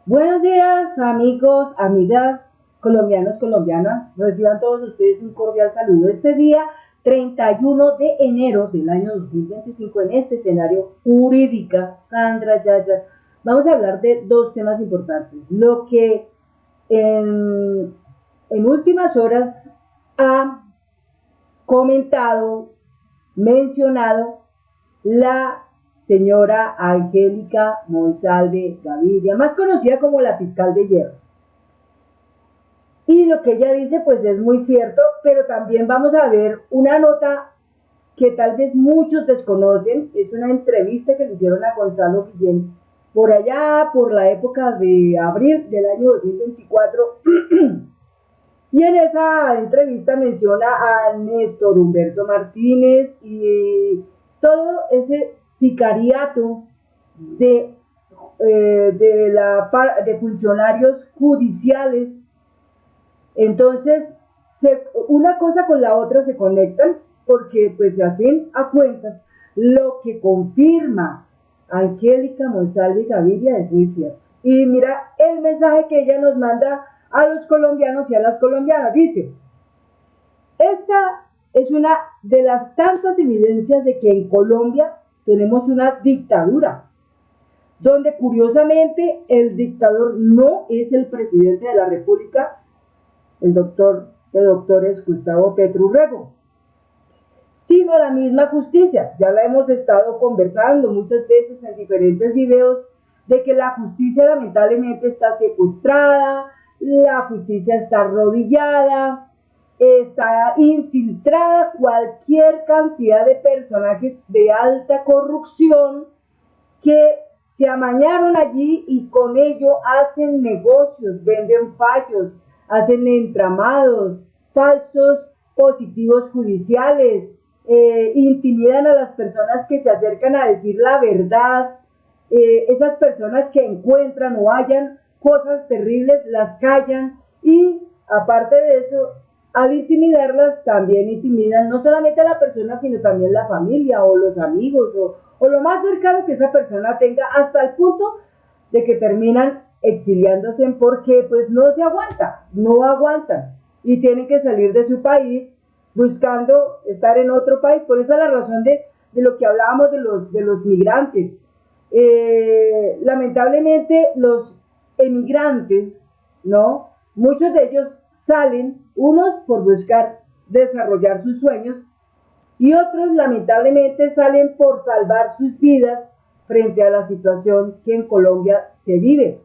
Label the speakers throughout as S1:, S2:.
S1: Buenos días, amigos, amigas, colombianos, colombianas. Reciban todos ustedes un cordial saludo. Este día, 31 de enero del año 2025, en este escenario jurídica, Sandra Yaya, vamos a hablar de dos temas importantes. Lo que en últimas horas ha comentado, mencionado la señora Angélica Monsalve Gaviria, más conocida como la fiscal de hierro. Y lo que ella dice pues es muy cierto, pero también vamos a ver una nota que tal vez muchos desconocen. Es una entrevista que le hicieron a Gonzalo Guillén por allá, por la época de abril del año 2024. Y en esa entrevista menciona a Néstor Humberto Martínez y todo ese sicariato de funcionarios judiciales. Entonces, una cosa con la otra se conectan, porque pues a fin a cuentas lo que confirma Angélica Monsalve Gaviria es muy cierto. Y mira el mensaje que ella nos manda a los colombianos y a las colombianas. Dice: esta es una de las tantas evidencias de que en Colombia tenemos una dictadura, donde curiosamente el dictador no es el presidente de la República, el doctor de doctores Gustavo Petro Urrego, sino la misma justicia. Ya la hemos estado conversando muchas veces en diferentes videos, de que la justicia lamentablemente está secuestrada, la justicia está arrodillada, está infiltrada cualquier cantidad de personajes de alta corrupción que se amañaron allí y con ello hacen negocios, venden fallos, hacen entramados, falsos positivos judiciales, intimidan a las personas que se acercan a decir la verdad. Esas personas que encuentran o hallan cosas terribles las callan, y aparte de eso, al intimidarlas también intimidan no solamente a la persona, sino también la familia o los amigos o lo más cercano que esa persona tenga, hasta el punto de que terminan exiliándose porque pues no se aguanta, no aguantan y tienen que salir de su país buscando estar en otro país. Por esa es la razón de lo que hablábamos de los migrantes. Lamentablemente los emigrantes, ¿no? Muchos de ellos salen, unos por buscar desarrollar sus sueños y otros lamentablemente salen por salvar sus vidas frente a la situación que en Colombia se vive,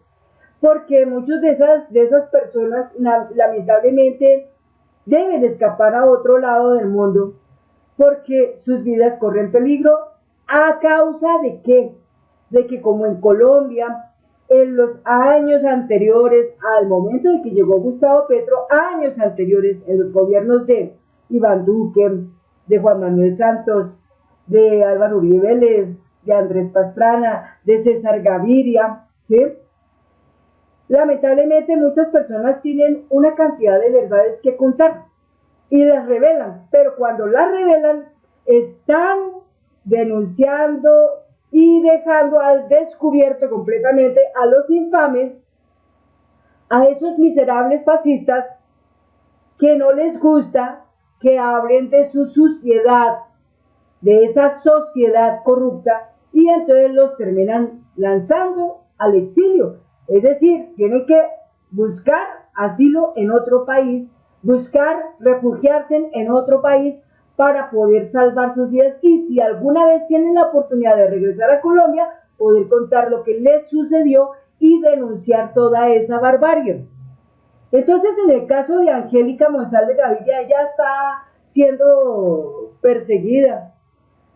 S1: porque muchas de esas personas lamentablemente deben escapar a otro lado del mundo porque sus vidas corren peligro. ¿A causa de qué? De que como en Colombia, en los años anteriores al momento de que llegó Gustavo Petro, años anteriores, en los gobiernos de Iván Duque, de Juan Manuel Santos, de Álvaro Uribe Vélez, de Andrés Pastrana, de César Gaviria, ¿sí? Lamentablemente muchas personas tienen una cantidad de verdades que contar y las revelan, pero cuando las revelan están denunciando y dejando al descubierto completamente a los infames, a esos miserables fascistas que no les gusta que hablen de su suciedad, de esa sociedad corrupta, y entonces los terminan lanzando al exilio. Es decir, tienen que buscar asilo en otro país, buscar refugiarse en otro país para poder salvar sus vidas, y si alguna vez tienen la oportunidad de regresar a Colombia, poder contar lo que les sucedió y denunciar toda esa barbarie. Entonces, en el caso de Angélica Monsalve Gaviria, ella está siendo perseguida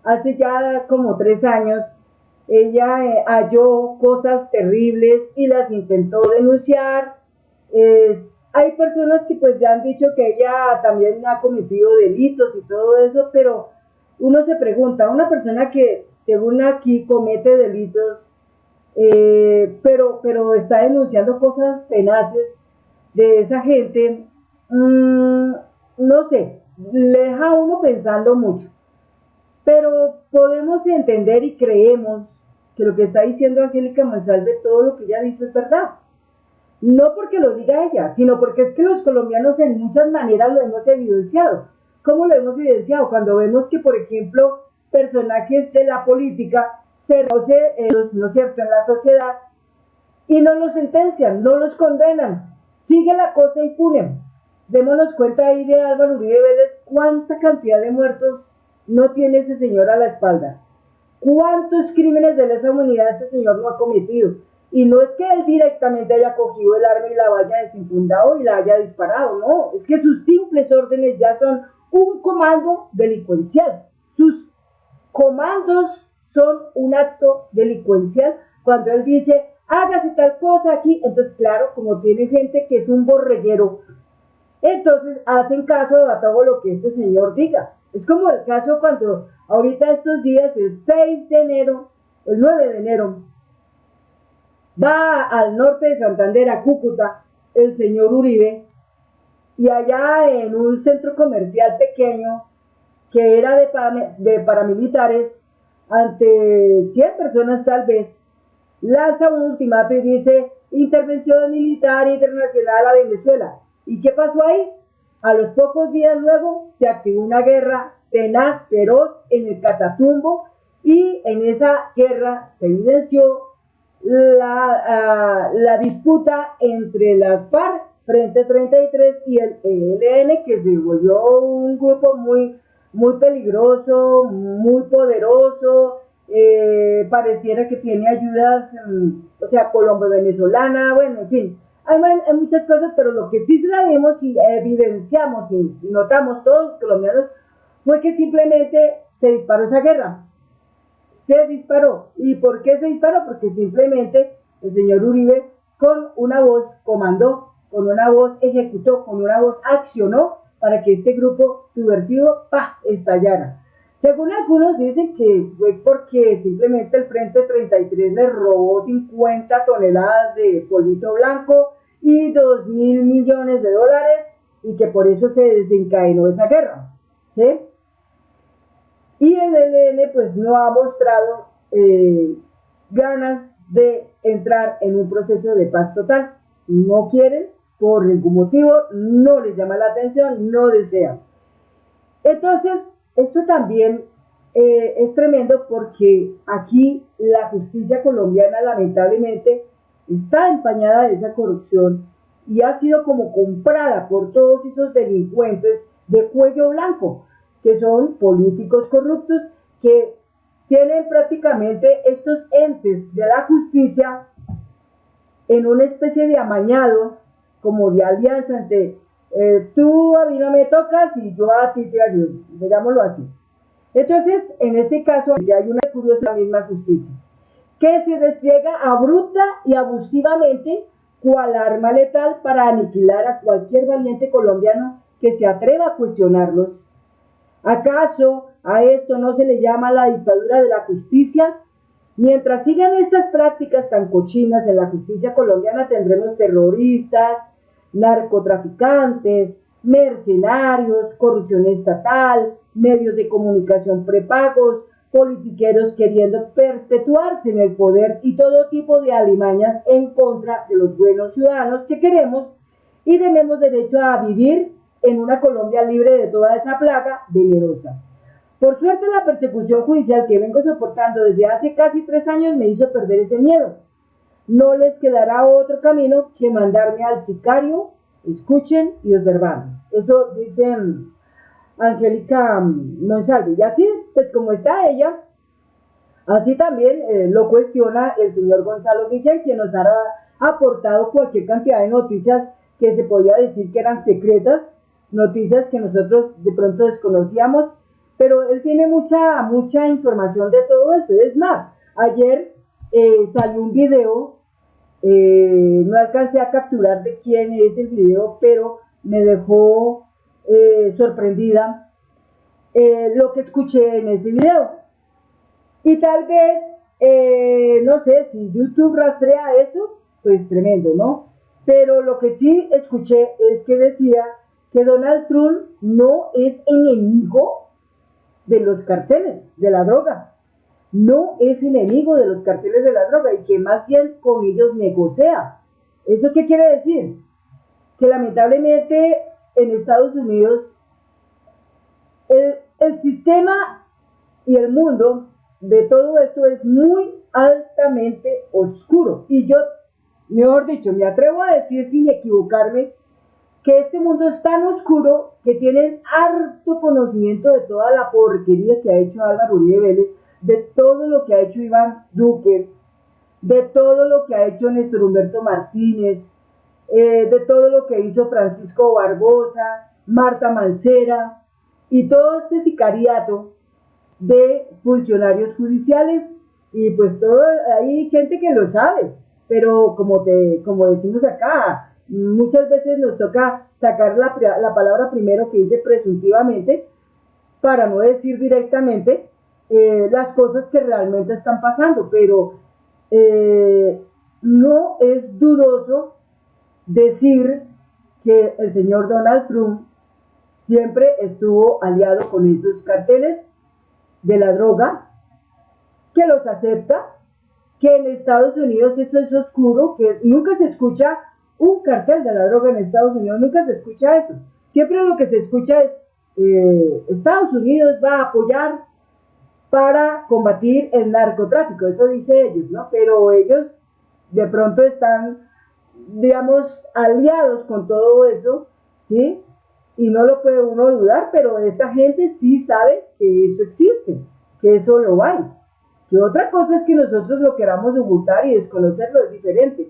S1: hace ya como 3 años. Ella halló cosas terribles y las intentó denunciar. Hay personas que pues ya han dicho que ella también ha cometido delitos y todo eso, pero uno se pregunta, una persona que según aquí comete delitos, pero está denunciando cosas tenaces de esa gente, no sé, le deja a uno pensando mucho. Pero podemos entender y creemos que lo que está diciendo Angélica Monsalve, todo lo que ella dice es verdad. No porque lo diga ella, sino porque es que los colombianos en muchas maneras lo hemos evidenciado. ¿Cómo lo hemos evidenciado? Cuando vemos que, por ejemplo, personajes de la política se conocen, ¿no es cierto?, en la sociedad y no los sentencian, no los condenan. Sigue la cosa impune. Démonos cuenta ahí de Álvaro Uribe Vélez cuánta cantidad de muertos no tiene ese señor a la espalda. ¿Cuántos crímenes de lesa humanidad ese señor no ha cometido? Y no es que él directamente haya cogido el arma y la haya desenfundado y la haya disparado, no. Es que sus simples órdenes ya son un comando delincuencial. Sus comandos son un acto delincuencial. Cuando él dice, hágase tal cosa aquí, entonces claro, como tiene gente que es un borreguero, entonces hacen caso a todo lo que este señor diga. Es como el caso cuando ahorita estos días, el 6 de enero, el 9 de enero, va al norte de Santander, a Cúcuta, el señor Uribe, y allá en un centro comercial pequeño, que era de paramilitares, ante 100 personas tal vez, lanza un ultimato y dice, intervención militar internacional a Venezuela. ¿Y qué pasó ahí? A los pocos días luego se activó una guerra tenaz, feroz en el Catatumbo, y en esa guerra se evidenció la disputa entre las FARC, Frente 33, y el ELN, que se volvió un grupo muy, muy peligroso, muy poderoso, pareciera que tiene ayudas, o sea, colombo-venezolana, bueno, en fin, hay muchas cosas, pero lo que sí sabemos y evidenciamos y notamos todos los colombianos fue que simplemente se disparó esa guerra. Se disparó. ¿Y por qué se disparó? Porque simplemente el señor Uribe con una voz comandó, con una voz ejecutó, con una voz accionó para que este grupo subversivo estallara. Según algunos dicen que fue porque simplemente el Frente 33 le robó 50 toneladas de polvito blanco y 2.000 millones de dólares y que por eso se desencadenó esa guerra, ¿sí? Y el ELN pues no ha mostrado ganas de entrar en un proceso de paz total. No quieren, por ningún motivo, no les llama la atención, no desean. Entonces, esto también es tremendo porque aquí la justicia colombiana lamentablemente está empañada de esa corrupción y ha sido como comprada por todos esos delincuentes de cuello blanco, que son políticos corruptos que tienen prácticamente estos entes de la justicia en una especie de amañado, como de alianza entre tú a mí no me tocas y yo a ti te ayudo, digámoslo así. Entonces, en este caso, ya hay una curiosa misma justicia, que se despliega abrupta y abusivamente cual arma letal para aniquilar a cualquier valiente colombiano que se atreva a cuestionarlos. ¿Acaso a esto no se le llama la dictadura de la justicia? Mientras sigan estas prácticas tan cochinas en la justicia colombiana, tendremos terroristas, narcotraficantes, mercenarios, corrupción estatal, medios de comunicación prepagos, politiqueros queriendo perpetuarse en el poder y todo tipo de alimañas en contra de los buenos ciudadanos que queremos y tenemos derecho a vivir en una Colombia libre de toda esa plaga venenosa. Por suerte, la persecución judicial que vengo soportando desde hace casi 3 años me hizo perder ese miedo. No les quedará otro camino que mandarme al sicario, escuchen y observar. Eso dice Angélica Monsalve. Y así, pues como está ella, así también lo cuestiona el señor Gonzalo Guillén, quien nos ha aportado cualquier cantidad de noticias que se podía decir que eran secretas, noticias que nosotros de pronto desconocíamos, pero él tiene mucha información de todo esto. Es más, ayer salió un video, no alcancé a capturar de quién es el video, pero me dejó sorprendida lo que escuché en ese video. Y tal vez, no sé, si YouTube rastrea eso, pues tremendo, ¿no? Pero lo que sí escuché es que decía que Donald Trump no es enemigo de los carteles de la droga, no es enemigo de los carteles de la droga y que más bien con ellos negocia. ¿Eso qué quiere decir? Que lamentablemente en Estados Unidos el sistema y el mundo de todo esto es muy altamente oscuro. Y yo, mejor dicho, me atrevo a decir sin equivocarme que este mundo es tan oscuro que tienen harto conocimiento de toda la porquería que ha hecho Álvaro Uribe Vélez, de todo lo que ha hecho Iván Duque, de todo lo que ha hecho Néstor Humberto Martínez, de todo lo que hizo Francisco Barbosa, Marta Mancera y todo este sicariato de funcionarios judiciales. Y pues todo, hay gente que lo sabe, pero como decimos acá, muchas veces nos toca sacar la palabra primero que dice presuntivamente, para no decir directamente las cosas que realmente están pasando, pero no es dudoso decir que el señor Donald Trump siempre estuvo aliado con esos carteles de la droga, que los acepta, que en Estados Unidos eso es oscuro, que nunca se escucha un cartel de la droga en Estados Unidos, nunca se escucha eso. Siempre lo que se escucha es Estados Unidos va a apoyar para combatir el narcotráfico, eso dice ellos, ¿no? Pero ellos de pronto están, digamos, aliados con todo eso, ¿sí? Y no lo puede uno dudar, pero esta gente sí sabe que eso existe, que eso lo hay. Que otra cosa es que nosotros lo queramos ocultar y desconocerlo, es diferente.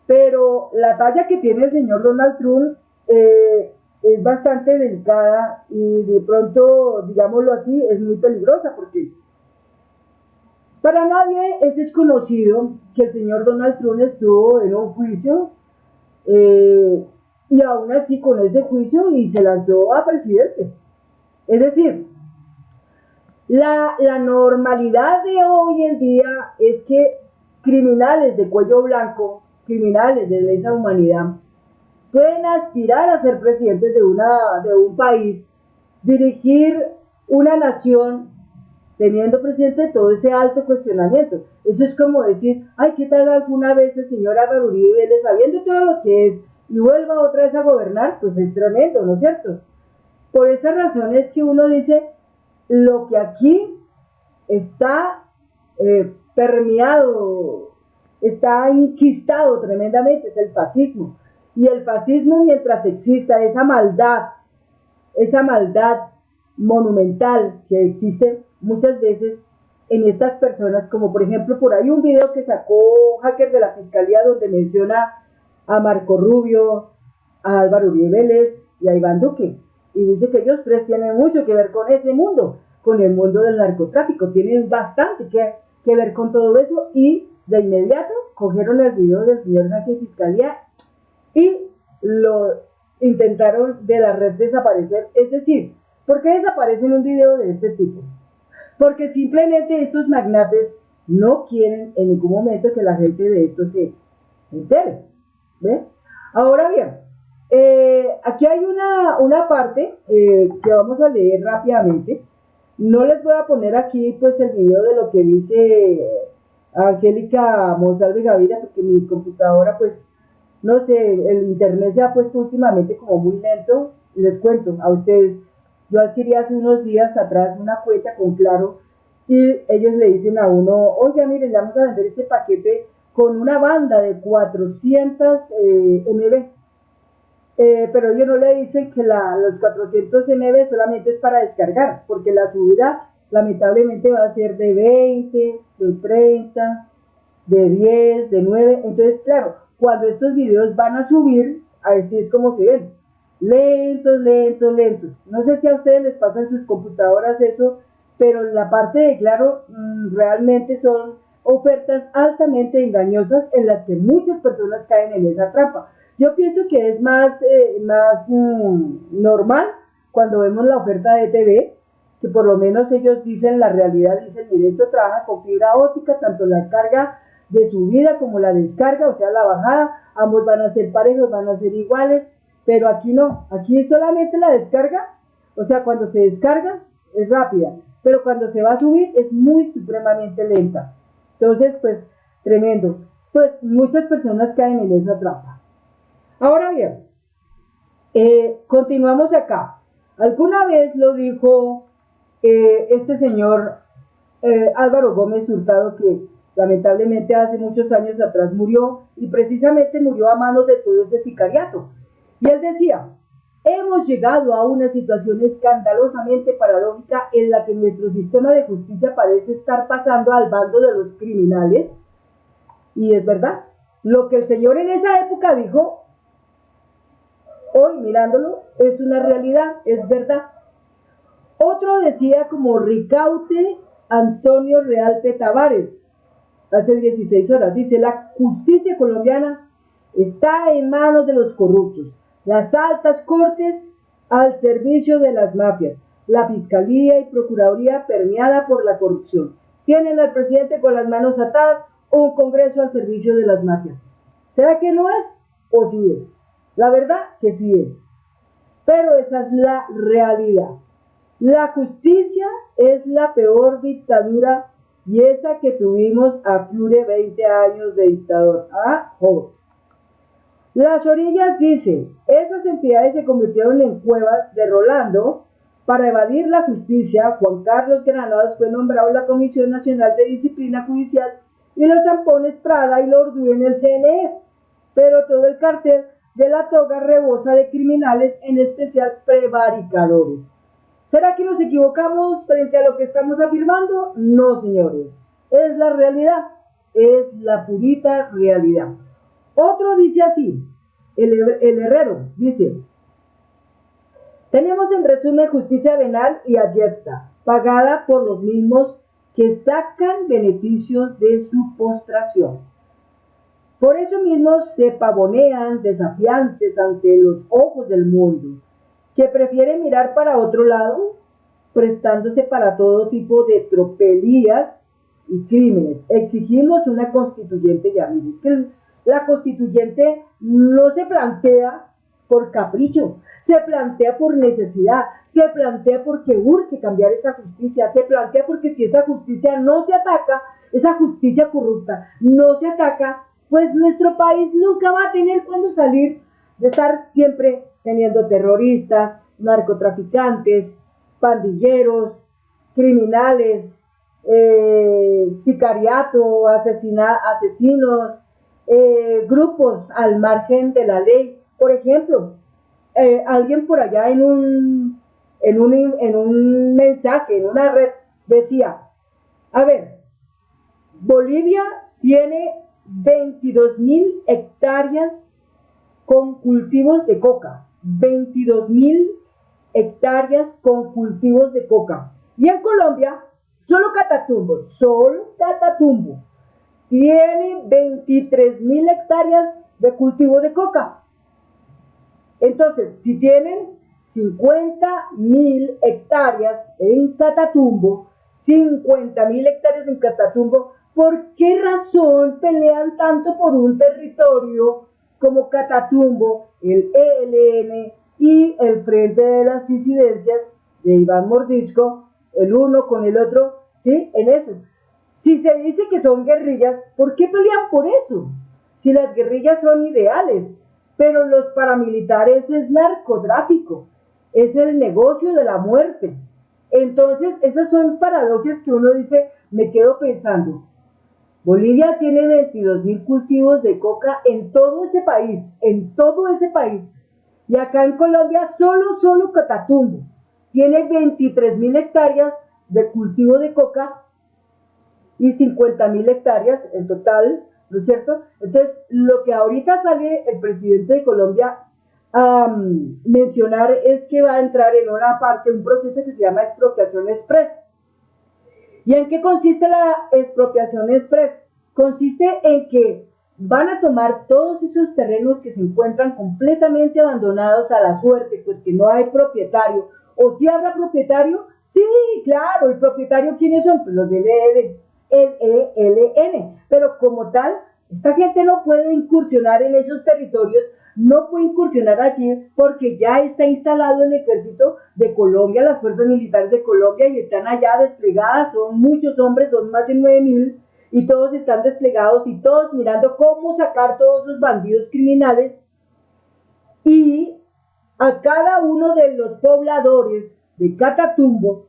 S1: Pero la talla que tiene el señor Donald Trump es bastante delicada y de pronto, digámoslo así, es muy peligrosa porque para nadie es desconocido que el señor Donald Trump estuvo en un juicio y aún así con ese juicio y se lanzó a presidente. Es decir, la normalidad de hoy en día es que criminales de cuello blanco, criminales de lesa humanidad, pueden aspirar a ser presidentes de un país, dirigir una nación, teniendo presente todo ese alto cuestionamiento. Eso es como decir, ay, ¿qué tal alguna vez el señor Álvaro Uribe Vélez, sabiendo todo lo que es, y vuelva otra vez a gobernar? Pues es tremendo, ¿no es cierto? Por esa razón es que uno dice, lo que aquí está permeado, está enquistado tremendamente, es el fascismo. Y el fascismo, mientras exista esa maldad monumental que existe muchas veces en estas personas, como por ejemplo por ahí un video que sacó Hacker de la Fiscalía donde menciona a Marco Rubio, a Álvaro Uribe Vélez y a Iván Duque, y dice que ellos tres tienen mucho que ver con ese mundo, con el mundo del narcotráfico, tienen bastante que ver con todo eso, y de inmediato cogieron el video del señor Hacker de Fiscalía y lo intentaron de la red desaparecer. Es decir, ¿por qué desaparecen un video de este tipo? Porque simplemente estos magnates no quieren en ningún momento que la gente de esto se entere. ¿Ve? Ahora bien, aquí hay una parte que vamos a leer rápidamente. No les voy a poner aquí pues el video de lo que dice Angélica Monsalve Gaviria, porque mi computadora pues no sé, el internet se ha puesto últimamente como muy lento. Les cuento a ustedes, yo adquirí hace unos días atrás una cuenta con Claro y ellos le dicen a uno, oye, mire, le vamos a vender este paquete con una banda de 400 MB, pero ellos no le dicen que los 400 MB solamente es para descargar, porque la subida lamentablemente va a ser de 20, de 30, de 10, de 9, entonces claro, cuando estos videos van a subir, así es como se ven, lentos, lentos, lentos. No sé si a ustedes les pasa en sus computadoras eso, pero la parte de Claro realmente son ofertas altamente engañosas en las que muchas personas caen en esa trampa. Yo pienso que es más normal cuando vemos la oferta de TV, que por lo menos ellos dicen la realidad, dicen, mire, esto trabaja con fibra óptica, tanto la carga de subida como la descarga, o sea la bajada, ambos van a ser parejos, van a ser iguales, pero aquí no, aquí solamente la descarga, o sea cuando se descarga es rápida, pero cuando se va a subir es muy supremamente lenta. Entonces pues tremendo. pues muchas personas caen en esa trampa. Ahora bien, continuamos acá. Alguna vez lo dijo este señor Álvaro Gómez Hurtado, que lamentablemente hace muchos años atrás murió, y precisamente murió a manos de todo ese sicariato. Y él decía: hemos llegado a una situación escandalosamente paradójica en la que nuestro sistema de justicia parece estar pasando al bando de los criminales. Y es verdad, lo que el señor en esa época dijo, hoy mirándolo, es una realidad, es verdad. Otro decía como Ricaute Antonio Realpe Tavares, hace 16 horas, dice: la justicia colombiana está en manos de los corruptos, las altas cortes al servicio de las mafias, la fiscalía y procuraduría permeada por la corrupción. Tienen al presidente con las manos atadas, un Congreso al servicio de las mafias. ¿Será que no es? ¿O sí es? La verdad que sí es. Pero esa es la realidad. La justicia es la peor dictadura, y esa que tuvimos a Fiure 20 años de dictador. Las orillas dicen: esas entidades se convirtieron en cuevas de Rolando. Para evadir la justicia, Juan Carlos Granados fue nombrado en la Comisión Nacional de Disciplina Judicial y los zampones Prada y Lordú en el CNE. Pero todo el cartel de la toga rebosa de criminales, en especial prevaricadores. ¿Será que nos equivocamos frente a lo que estamos afirmando? No, señores. Es la realidad. Es la purita realidad. Otro dice así, el Herrero dice: tenemos en resumen justicia venal y abyecta, pagada por los mismos que sacan beneficios de su postración. Por eso mismo se pavonean desafiantes ante los ojos del mundo, que prefiere mirar para otro lado, prestándose para todo tipo de tropelías y crímenes. Exigimos una constituyente, ya miren, es que la constituyente no se plantea por capricho, se plantea por necesidad, se plantea porque urge cambiar esa justicia, se plantea porque si esa justicia no se ataca, esa justicia corrupta no se ataca, pues nuestro país nunca va a tener cuándo salir de estar siempre teniendo terroristas, narcotraficantes, pandilleros, criminales, sicariato, asesinos, grupos al margen de la ley. Por ejemplo, alguien por allá en un mensaje, en una red, decía: a ver, Bolivia tiene 22.000 hectáreas con cultivos de coca, 22.000 hectáreas con cultivos de coca. Y en Colombia, solo Catatumbo, tiene 23.000 hectáreas de cultivo de coca. Entonces, si tienen 50.000 hectáreas en Catatumbo, 50.000 hectáreas en Catatumbo, ¿por qué razón pelean tanto por un territorio como Catatumbo, el ELN y el Frente de las Disidencias de Iván Mordisco, el uno con el otro? ¿Sí? En eso. Si se dice que son guerrillas, ¿por qué pelean por eso? Si las guerrillas son ideales, pero los paramilitares es narcotráfico, es el negocio de la muerte. Entonces, esas son paradojas que uno dice, me quedo pensando. Bolivia tiene 22.000 cultivos de coca en todo ese país, y acá en Colombia solo Catatumbo tiene 23.000 hectáreas de cultivo de coca y 50.000 hectáreas en total, ¿no es cierto? Entonces, lo que ahorita sale el presidente de Colombia a mencionar es que va a entrar en una parte, un proceso que se llama expropiación express. ¿Y en qué consiste la expropiación express? Consiste en que van a tomar todos esos terrenos que se encuentran completamente abandonados a la suerte, pues que no hay propietario. ¿O si habrá propietario? Sí, claro, ¿el propietario quiénes son? Pues los del ELN. Pero como tal, esta gente no puede incursionar en esos territorios, no puede incursionar allí porque ya está instalado el ejército de Colombia, las fuerzas militares de Colombia, y están allá desplegadas, son muchos hombres, son más de 9.000, y todos están desplegados y todos mirando cómo sacar todos esos bandidos criminales, y a cada uno de los pobladores de Catatumbo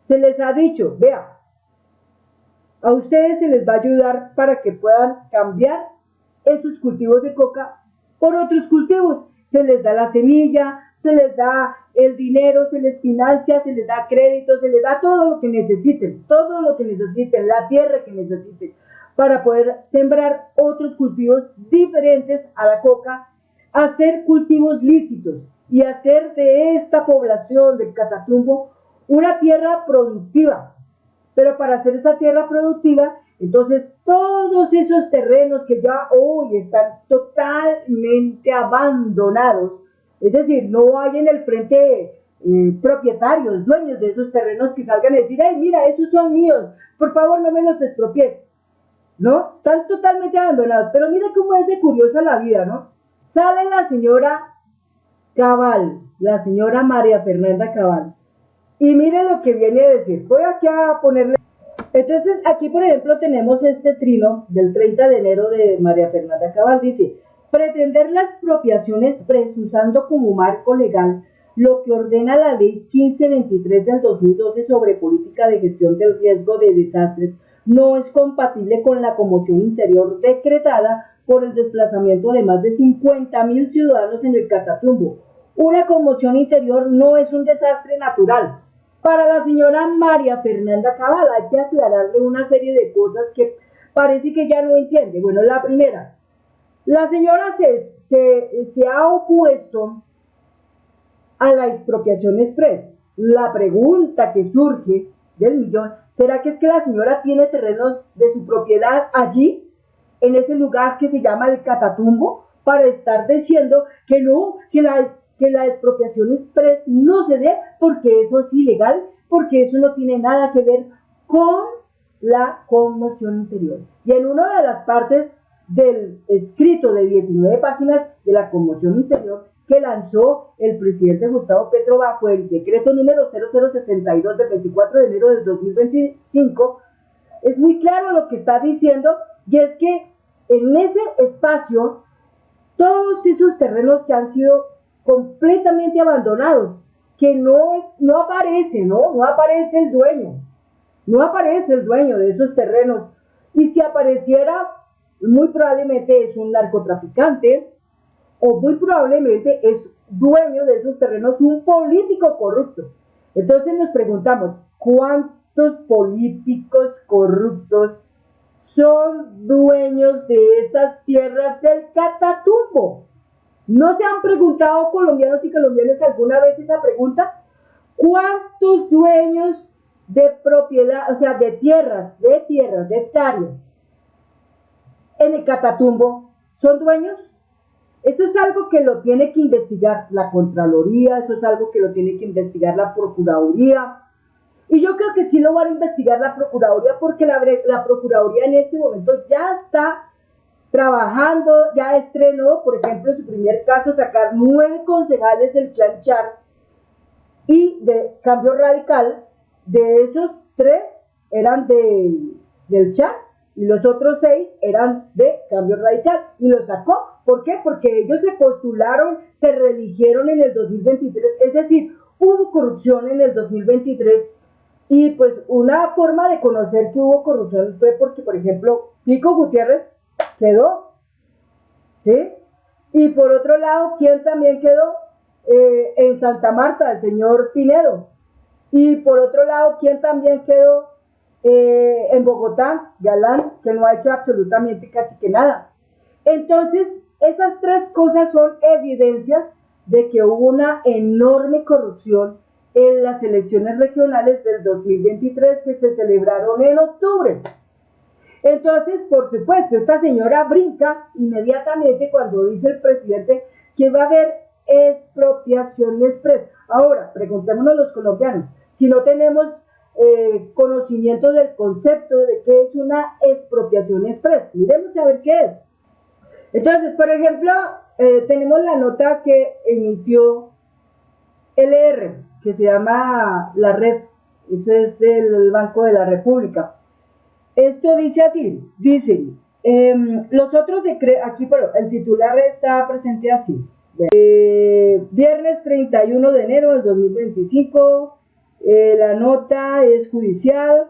S1: se les ha dicho, vea, a ustedes se les va a ayudar para que puedan cambiar esos cultivos de coca por otros cultivos. Se les da la semilla, se les da el dinero, se les financia, se les da crédito, se les da todo lo que necesiten, la tierra que necesiten, para poder sembrar otros cultivos diferentes a la coca, hacer cultivos lícitos y hacer de esta población del Catatumbo una tierra productiva. Pero para hacer esa tierra productiva, entonces todos esos terrenos que ya hoy están totalmente abandonados, es decir, no hay en el frente propietarios, dueños de esos terrenos que salgan a decir, ay, mira, esos son míos, por favor no me los expropien, ¿no? Están totalmente abandonados. Pero mira cómo es de curiosa la vida, ¿no? Sale la señora Cabal, la señora María Fernanda Cabal, y mire lo que viene a decir. Voy aquí a ponerle. Entonces, aquí, por ejemplo, tenemos este trino del 30 de enero de María Fernanda Cabal. Dice, pretender la expropiación express usando como marco legal lo que ordena la ley 1523 del 2012 sobre política de gestión del riesgo de desastres no es compatible con la conmoción interior decretada por el desplazamiento de más de 50.000 ciudadanos en el Catatumbo. Una conmoción interior no es un desastre natural. Para la señora María Fernanda Cabal hay que aclararle una serie de cosas que parece que ya no entiende. Bueno, la primera, la señora se ha opuesto a la expropiación express. La pregunta que surge del millón, ¿será que es que la señora tiene terrenos de su propiedad allí, en ese lugar que se llama el Catatumbo, para estar diciendo que no, que la expropiación express no se dé porque eso es ilegal, porque eso no tiene nada que ver con la conmoción interior? Y en una de las partes del escrito de 19 páginas de la conmoción interior que lanzó el presidente Gustavo Petro bajo el decreto número 0062 del 24 de enero del 2025, es muy claro lo que está diciendo, y es que en ese espacio todos esos terrenos que han sido completamente abandonados, que no aparece, no aparece el dueño, no aparece el dueño de esos terrenos, y si apareciera, muy probablemente es un narcotraficante, o muy probablemente es dueño de esos terrenos un político corrupto. Entonces nos preguntamos, ¿cuántos políticos corruptos son dueños de esas tierras del Catatumbo? ¿No se han preguntado colombianos y colombianas alguna vez esa pregunta? ¿Cuántos dueños de propiedad, o sea, de tierras, de hectáreas en el Catatumbo son dueños? Eso es algo que lo tiene que investigar la Contraloría, eso es algo que lo tiene que investigar la Procuraduría. Y yo creo que sí lo van a investigar la Procuraduría, porque la Procuraduría en este momento ya está trabajando, ya estrenó, por ejemplo, en su primer caso, sacar 9 concejales del Clan Char y de Cambio Radical. De esos 3 eran del Char y los otros 6 eran de Cambio Radical, y los sacó. ¿Por qué? Porque ellos se postularon, se reeligieron en el 2023, es decir, hubo corrupción en el 2023, y pues una forma de conocer que hubo corrupción fue porque, por ejemplo, Pico Gutiérrez quedó, ¿sí? Y por otro lado, ¿quién también quedó? En Santa Marta, el señor Pinedo. Y por otro lado, ¿quién también quedó en Bogotá? Galán, que no ha hecho absolutamente casi que nada. Entonces, esas 3 cosas son evidencias de que hubo una enorme corrupción en las elecciones regionales del 2023 que se celebraron en octubre. Entonces, por supuesto, esta señora brinca inmediatamente cuando dice el presidente que va a haber expropiación express. Ahora, preguntémonos los colombianos, si no tenemos conocimiento del concepto de qué es una expropiación express, miremos a ver qué es. Entonces, por ejemplo, tenemos la nota que emitió LR, que se llama La Red, eso es del Banco de la República. Esto dice así, dice, los otros decretos, aquí pero el titular está presente así. Viernes 31 de enero del 2025, la nota es judicial,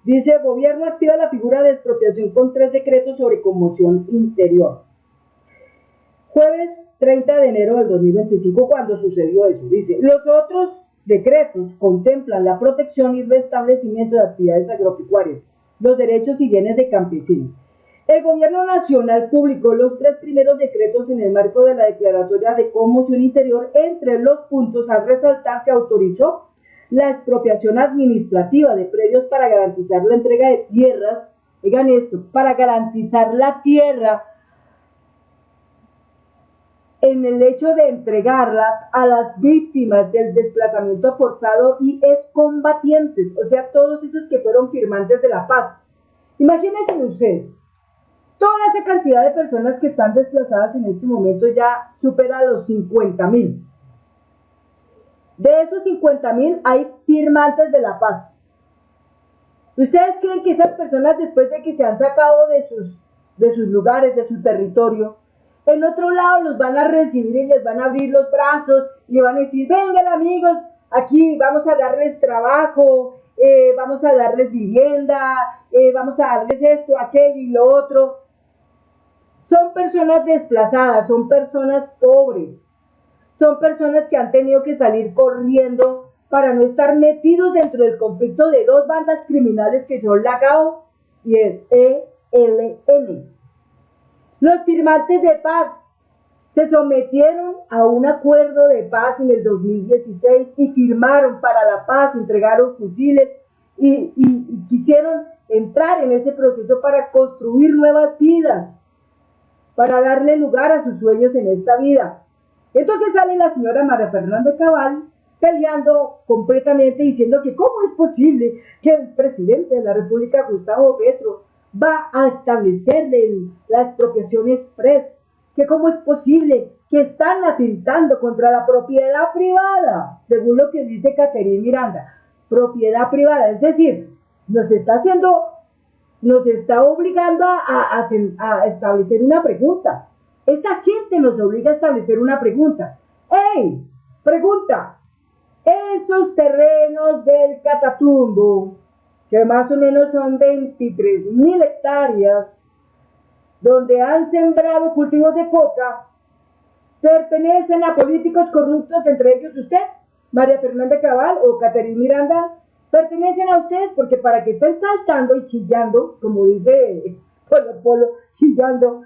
S1: dice, gobierno activa la figura de expropiación con 3 decretos sobre conmoción interior. Jueves 30 de enero del 2025, cuando sucedió eso, dice, los otros decretos contemplan la protección y restablecimiento de actividades agropecuarias, los derechos y bienes de campesinos. El gobierno nacional publicó los 3 primeros decretos en el marco de la declaratoria de conmoción interior. Entre los puntos a resaltar se autorizó la expropiación administrativa de predios para garantizar la entrega de tierras, oigan esto, para garantizar la tierra en el hecho de entregarlas a las víctimas del desplazamiento forzado y excombatientes, o sea, todos esos que fueron firmantes de la paz. Imagínense ustedes, toda esa cantidad de personas que están desplazadas en este momento ya supera los 50.000. De esos 50.000 hay firmantes de la paz. ¿Ustedes creen que esas personas, después de que se han sacado de sus lugares, de su territorio, en otro lado los van a recibir y les van a abrir los brazos y van a decir, vengan amigos, aquí vamos a darles trabajo, vamos a darles vivienda, vamos a darles esto, aquello y lo otro? Son personas desplazadas, son personas pobres, son personas que han tenido que salir corriendo para no estar metidos dentro del conflicto de 2 bandas criminales que son la GAO y el ELN. Los firmantes de paz se sometieron a un acuerdo de paz en el 2016 y firmaron para la paz, entregaron fusiles y quisieron entrar en ese proceso para construir nuevas vidas, para darle lugar a sus sueños en esta vida. Entonces sale la señora María Fernanda Cabal peleando completamente, diciendo que cómo es posible que el presidente de la República, Gustavo Petro, va a establecer la expropiación express, que cómo es posible que están atentando contra la propiedad privada, según lo que dice Catherine Miranda, propiedad privada, es decir, nos está obligando a establecer una pregunta. Esta gente nos obliga a establecer una pregunta. ¡Ey! Pregunta, esos terrenos del Catatumbo, que más o menos son 23.000 hectáreas, donde han sembrado cultivos de coca, pertenecen a políticos corruptos, entre ellos usted, María Fernanda Cabal o Catherine Miranda, pertenecen a ustedes, porque para que estén saltando y chillando, como dice Polo, chillando,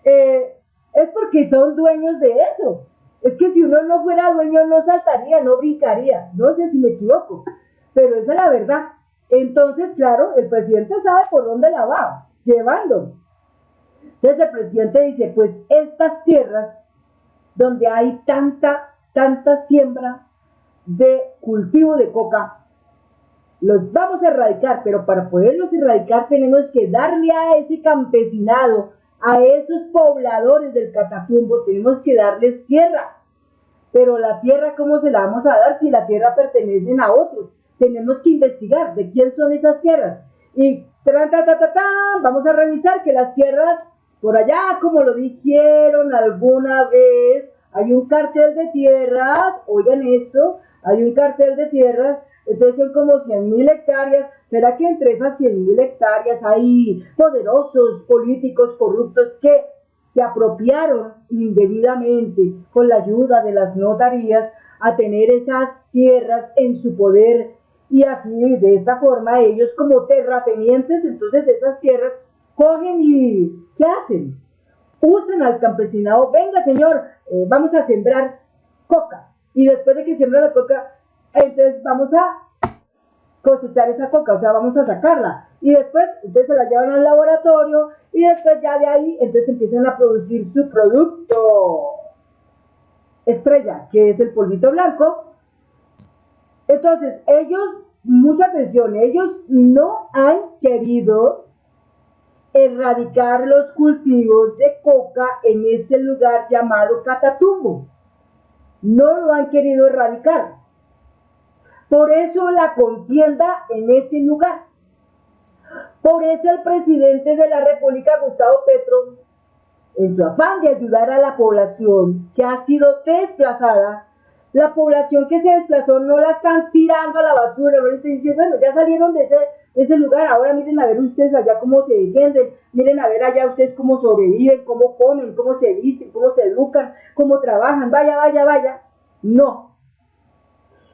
S1: es porque son dueños de eso. Es que si uno no fuera dueño no saltaría, no brincaría, no sé si me equivoco, pero esa es la verdad. Entonces, claro, el presidente sabe por dónde la va llevando. Entonces el presidente dice, pues estas tierras donde hay tanta siembra de cultivo de coca, los vamos a erradicar, pero para poderlos erradicar tenemos que darle a ese campesinado, a esos pobladores del Catatumbo, tenemos que darles tierra. Pero la tierra, ¿cómo se la vamos a dar si la tierra pertenece a otros? Tenemos que investigar de quién son esas tierras. Y vamos a revisar que las tierras, por allá, como lo dijeron alguna vez, hay un cartel de tierras, oigan esto, hay un cartel de tierras, entonces son como 100.000 hectáreas. ¿Será que entre esas 100.000 hectáreas hay poderosos políticos corruptos que se apropiaron indebidamente con la ayuda de las notarías a tener esas tierras en su poder? Y así, de esta forma, ellos como terratenientes, entonces de esas tierras, cogen y ¿qué hacen? Usan al campesinado, venga señor, vamos a sembrar coca. Y después de que siembra la coca, entonces vamos a cosechar esa coca, o sea, vamos a sacarla. Y después, entonces se la llevan al laboratorio y después ya de ahí, entonces empiezan a producir su producto estrella, que es el polvito blanco. Entonces, ellos, mucha atención, ellos no han querido erradicar los cultivos de coca en ese lugar llamado Catatumbo. No lo han querido erradicar. Por eso la contienda en ese lugar. Por eso el presidente de la República, Gustavo Petro, en su afán de ayudar a la población que ha sido desplazada, la población que se desplazó no la están tirando a la basura, no le están diciendo, bueno, ya salieron de ese lugar, ahora miren a ver ustedes allá cómo se defienden, miren a ver allá ustedes cómo sobreviven, cómo comen, cómo se visten, cómo se educan, cómo trabajan, vaya, vaya, vaya. No.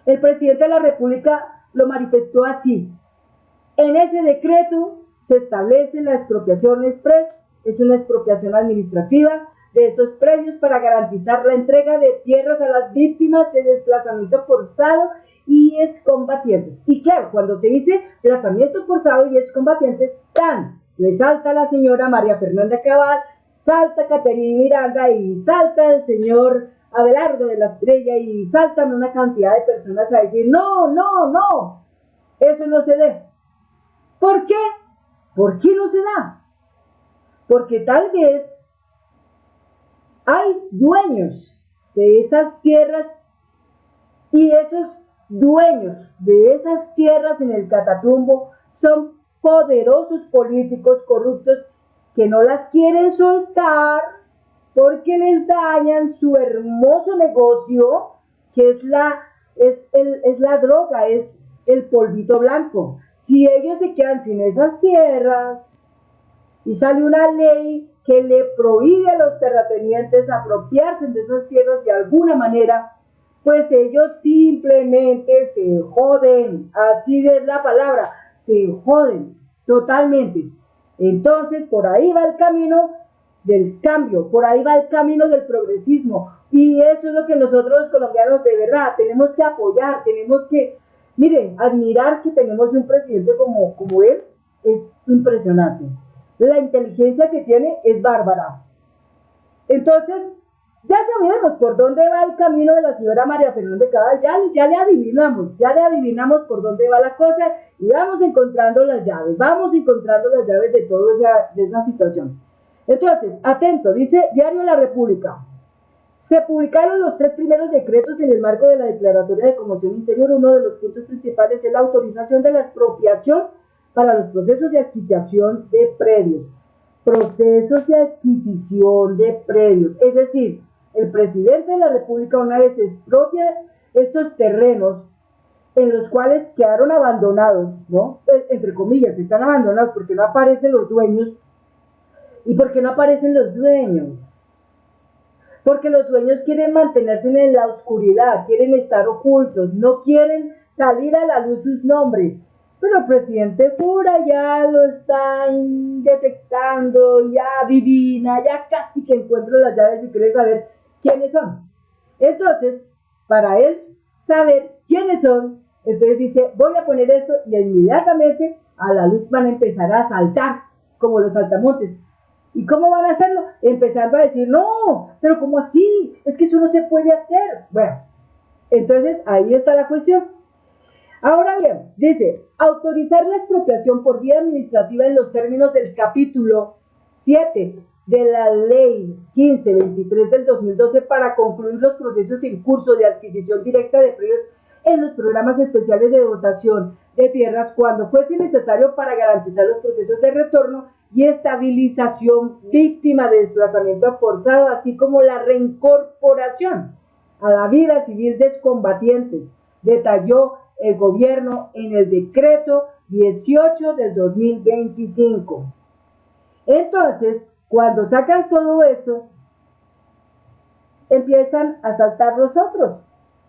S1: El presidente de la República lo manifestó así. En ese decreto se establece la expropiación express, es una expropiación administrativa de esos predios para garantizar la entrega de tierras a las víctimas de desplazamiento forzado y excombatientes. Y claro, cuando se dice desplazamiento forzado y excombatientes, le salta la señora María Fernanda Cabal, salta Caterina Miranda y salta el señor Abelardo de la Estrella y saltan una cantidad de personas a decir, no, no, no, eso no se dé. ¿Por qué? ¿Por qué no se da? Porque tal vez hay dueños de esas tierras y esos dueños de esas tierras en el Catatumbo son poderosos políticos corruptos que no las quieren soltar porque les dañan su hermoso negocio, que es la droga, es el polvito blanco. Si ellos se quedan sin esas tierras y sale una ley que le prohíbe a los terratenientes apropiarse de esas tierras de alguna manera, pues ellos simplemente se joden, así es la palabra, se joden totalmente. Entonces por ahí va el camino del cambio, por ahí va el camino del progresismo, y eso es lo que nosotros los colombianos de verdad tenemos que apoyar, tenemos que, miren, admirar que tenemos un presidente como él, es impresionante. La inteligencia que tiene es bárbara. Entonces, ya sabemos por dónde va el camino de la señora María Fernanda Cabal, ya le adivinamos por dónde va la cosa y vamos encontrando las llaves de toda esa situación. Entonces, atento, dice Diario La República. Se publicaron los 3 primeros decretos en el marco de la Declaratoria de Conmoción Interior. Uno de los puntos principales es la autorización de la expropiación para los procesos de adquisición de predios. Procesos de adquisición de predios. Es decir, el presidente de la República una vez expropia estos terrenos en los cuales quedaron abandonados, ¿no? Entre comillas, están abandonados porque no aparecen los dueños. ¿Y por qué no aparecen los dueños? Porque los dueños quieren mantenerse en la oscuridad, quieren estar ocultos, no quieren salir a la luz sus nombres. Pero el presidente por allá lo están detectando, ya adivina, ya casi que encuentra las llaves y quiere saber quiénes son. Entonces, para él saber quiénes son, entonces dice, voy a poner esto y inmediatamente a la luz van a empezar a saltar, como los saltamontes. ¿Y cómo van a hacerlo? Empezando a decir, no, pero ¿cómo así? Es que eso no se puede hacer. Bueno, entonces ahí está la cuestión. Ahora bien, dice, autorizar la expropiación por vía administrativa en los términos del capítulo 7 de la Ley 1523 del 2012 para concluir los procesos en curso de adquisición directa de predios en los programas especiales de dotación de tierras cuando fuese necesario para garantizar los procesos de retorno y estabilización víctima de desplazamiento forzado, así como la reincorporación a la vida civil de excombatientes, detalló el gobierno en el decreto 18 del 2025. Entonces, cuando sacan todo esto, empiezan a saltar los otros.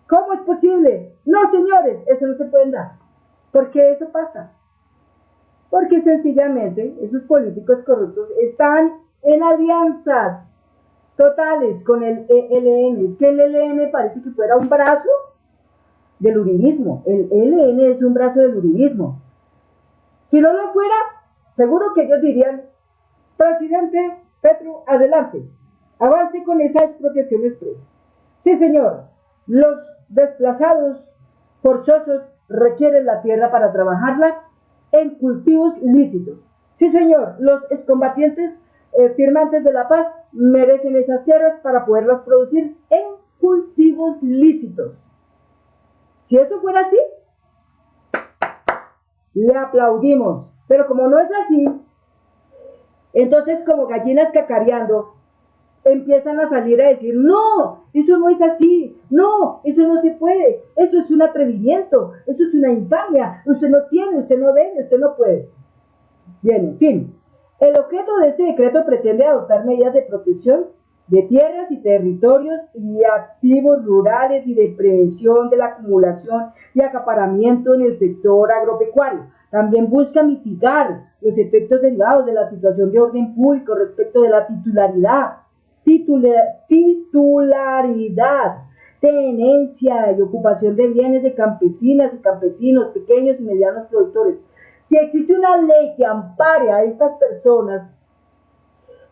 S1: ¿Cómo es posible? No, señores, eso no se puede dar. ¿Por qué eso pasa? Porque sencillamente esos políticos corruptos están en alianzas totales con el ELN. Es que el ELN parece que fuera un brazo del uribismo. El ELN es un brazo del uribismo. Si no lo fuera, seguro que ellos dirían, presidente Petro, adelante, avance con esa expropiación express. Sí, señor, los desplazados forzosos requieren la tierra para trabajarla en cultivos lícitos. Sí, señor, los excombatientes firmantes de la paz merecen esas tierras para poderlas producir en cultivos lícitos. Si eso fuera así, le aplaudimos. Pero como no es así, entonces como gallinas cacareando, empiezan a salir a decir, no, eso no es así, no, eso no se puede, eso es un atrevimiento, eso es una infamia, usted no tiene, usted no debe, usted no puede. Bien, en fin, el objeto de este decreto pretende adoptar medidas de protección de tierras y territorios y activos rurales y de prevención de la acumulación y acaparamiento en el sector agropecuario. También busca mitigar los efectos derivados de la situación de orden público respecto de la titularidad, tenencia y ocupación de bienes de campesinas y campesinos, pequeños y medianos productores. Si existe una ley que ampare a estas personas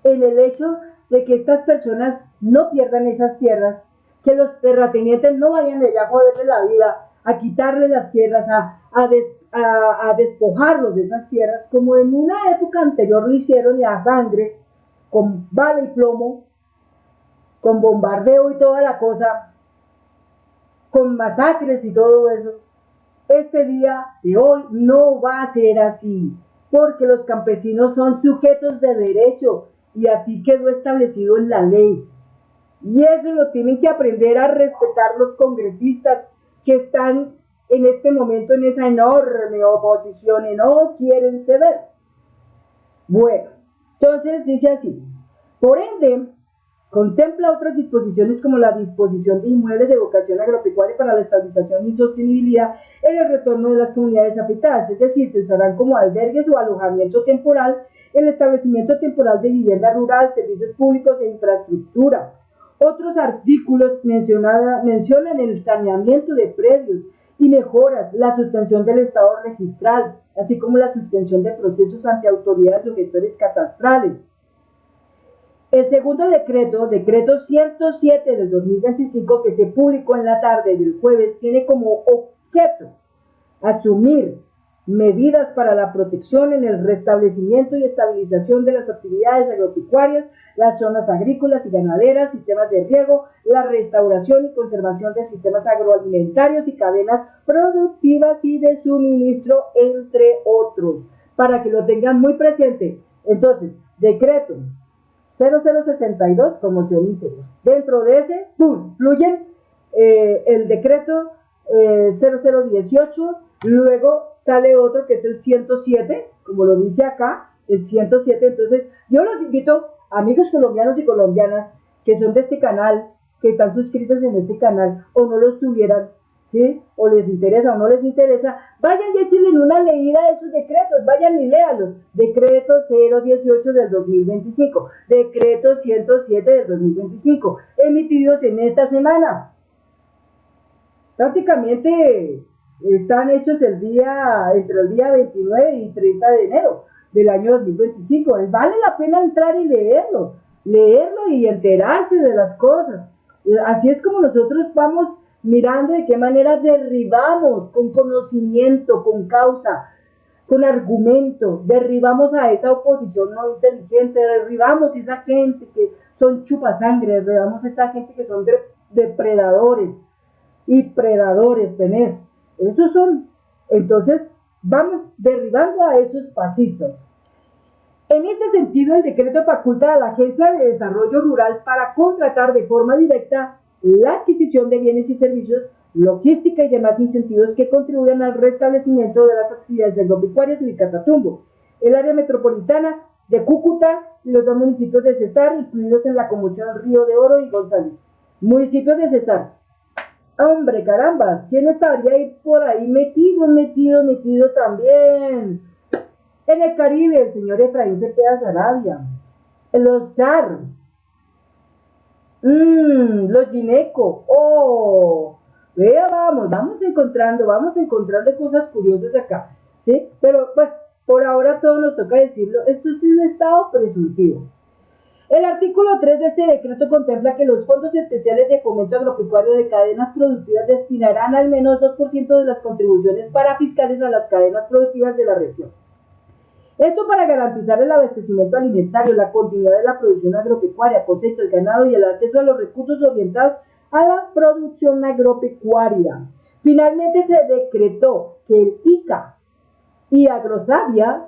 S1: en el hecho de que estas personas no pierdan esas tierras, que los terratenientes no vayan allá a joderle la vida, a quitarle las tierras, a despojarlos de esas tierras, como en una época anterior lo hicieron y a sangre, con bala y plomo, con bombardeo y toda la cosa, con masacres y todo eso. Este día de hoy no va a ser así, porque los campesinos son sujetos de derecho y así quedó establecido en la ley. Y eso lo tienen que aprender a respetar los congresistas que están en este momento en esa enorme oposición y no quieren ceder. Bueno, entonces dice así, por ende, contempla otras disposiciones como la disposición de inmuebles de vocación agropecuaria para la estabilización y sostenibilidad en el retorno de las comunidades afectadas, es decir, se usarán como albergues o alojamiento temporal, el establecimiento temporal de vivienda rural, servicios públicos e infraestructura. Otros artículos mencionan el saneamiento de predios y mejoras, la suspensión del estado registral, así como la suspensión de procesos ante autoridades o gestores catastrales. El segundo decreto 107 del 2025, que se publicó en la tarde del jueves, tiene como objeto asumir medidas para la protección en el restablecimiento y estabilización de las actividades agropecuarias, las zonas agrícolas y ganaderas, sistemas de riego, la restauración y conservación de sistemas agroalimentarios y cadenas productivas y de suministro, entre otros, para que lo tengan muy presente. Entonces, decreto 0062, promoción interior. Dentro de ese, ¡pum!, fluyen el decreto 0018, luego sale otro que es el 107, como lo dice acá, el 107. Entonces, yo los invito, amigos colombianos y colombianas que son de este canal, que están suscritos en este canal, o no lo estuvieran, ¿sí? O les interesa o no les interesa, vayan y échenle una leída de esos decretos, vayan y léalos. Decreto 018 del 2025, decreto 107 del 2025, emitidos en esta semana. Prácticamente están hechos entre el día 29 y 30 de enero del año 2025. Vale la pena entrar y leerlo y enterarse de las cosas. Así es como nosotros vamos mirando de qué manera derribamos con conocimiento, con causa, con argumento, derribamos a esa oposición no inteligente, derribamos a esa gente que son chupasangre, derribamos a esa gente que son depredadores y predadores, tenés. Esos son. Entonces, vamos derribando a esos fascistas. En este sentido, el decreto faculta a la Agencia de Desarrollo Rural para contratar de forma directa la adquisición de bienes y servicios, logística y demás incentivos que contribuyan al restablecimiento de las actividades agropecuarias de Catatumbo, el área metropolitana de Cúcuta y los dos municipios de Cesar, incluidos en la conmoción Río de Oro y González. Municipios de Cesar. Hombre, carambas, ¿quién estaría ahí por ahí metido también? En el Caribe, el señor Efraín Cepeda Sarabia, los Char, los Gineco, vea, vamos encontrando cosas curiosas acá, ¿sí? Pero, pues, por ahora todo nos toca decirlo, esto es un estado presuntivo. El artículo 3 de este decreto contempla que los fondos especiales de fomento agropecuario de cadenas productivas destinarán al menos 2% de las contribuciones parafiscales a las cadenas productivas de la región. Esto para garantizar el abastecimiento alimentario, la continuidad de la producción agropecuaria, cosechas, ganado y el acceso a los recursos orientados a la producción agropecuaria. Finalmente se decretó que el ICA y Agrosavia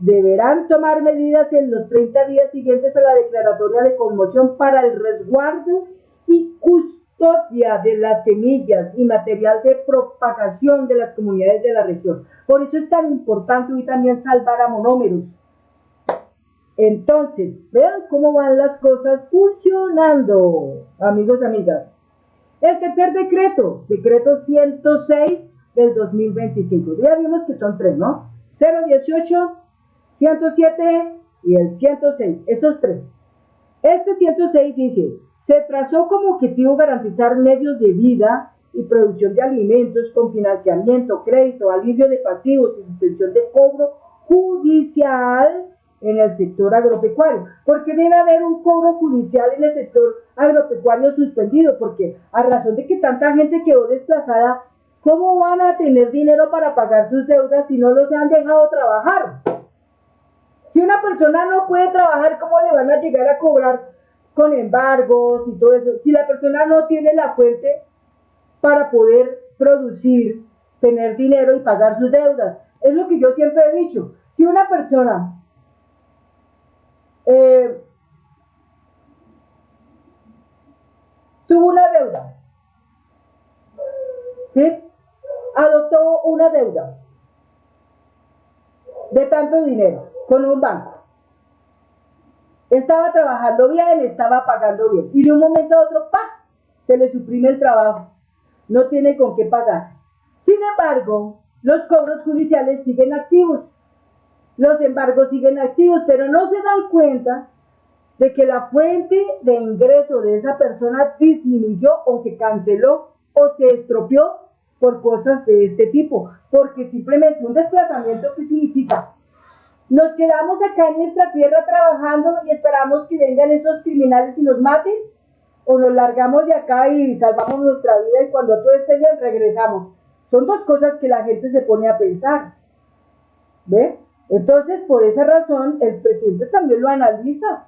S1: deberán tomar medidas en los 30 días siguientes a la declaratoria de conmoción para el resguardo y custodia de las semillas y material de propagación de las comunidades de la región. Por eso es tan importante hoy también salvar a monómeros. Entonces, vean cómo van las cosas funcionando, amigos y amigas. El tercer decreto 106 del 2025. Ya vimos que son tres, ¿no? 018, 107 y el 106, esos tres. Este 106 dice, se trazó como objetivo garantizar medios de vida y producción de alimentos con financiamiento, crédito, alivio de pasivos y suspensión de cobro judicial en el sector agropecuario. ¿Por qué debe haber un cobro judicial en el sector agropecuario suspendido? Porque a razón de que tanta gente quedó desplazada, ¿cómo van a tener dinero para pagar sus deudas si no los han dejado trabajar? Si una persona no puede trabajar, ¿cómo le van a llegar a cobrar con embargos y todo eso? Si la persona no tiene la fuente para poder producir, tener dinero y pagar sus deudas. Es lo que yo siempre he dicho. Si una persona tuvo una deuda, ¿sí? Adoptó una deuda de tanto dinero con un banco. Estaba trabajando bien, estaba pagando bien. Y de un momento a otro, ¡pah!, se le suprime el trabajo. No tiene con qué pagar. Sin embargo, los cobros judiciales siguen activos. Los embargos siguen activos, pero no se dan cuenta de que la fuente de ingreso de esa persona disminuyó o se canceló o se estropeó por cosas de este tipo. Porque simplemente un desplazamiento, ¿qué significa? Nos quedamos acá en nuestra tierra trabajando y esperamos que vengan esos criminales y nos maten, o nos largamos de acá y salvamos nuestra vida y cuando todo esté bien regresamos. Son dos cosas que la gente se pone a pensar. ¿Ve? Entonces, por esa razón, el presidente también lo analiza.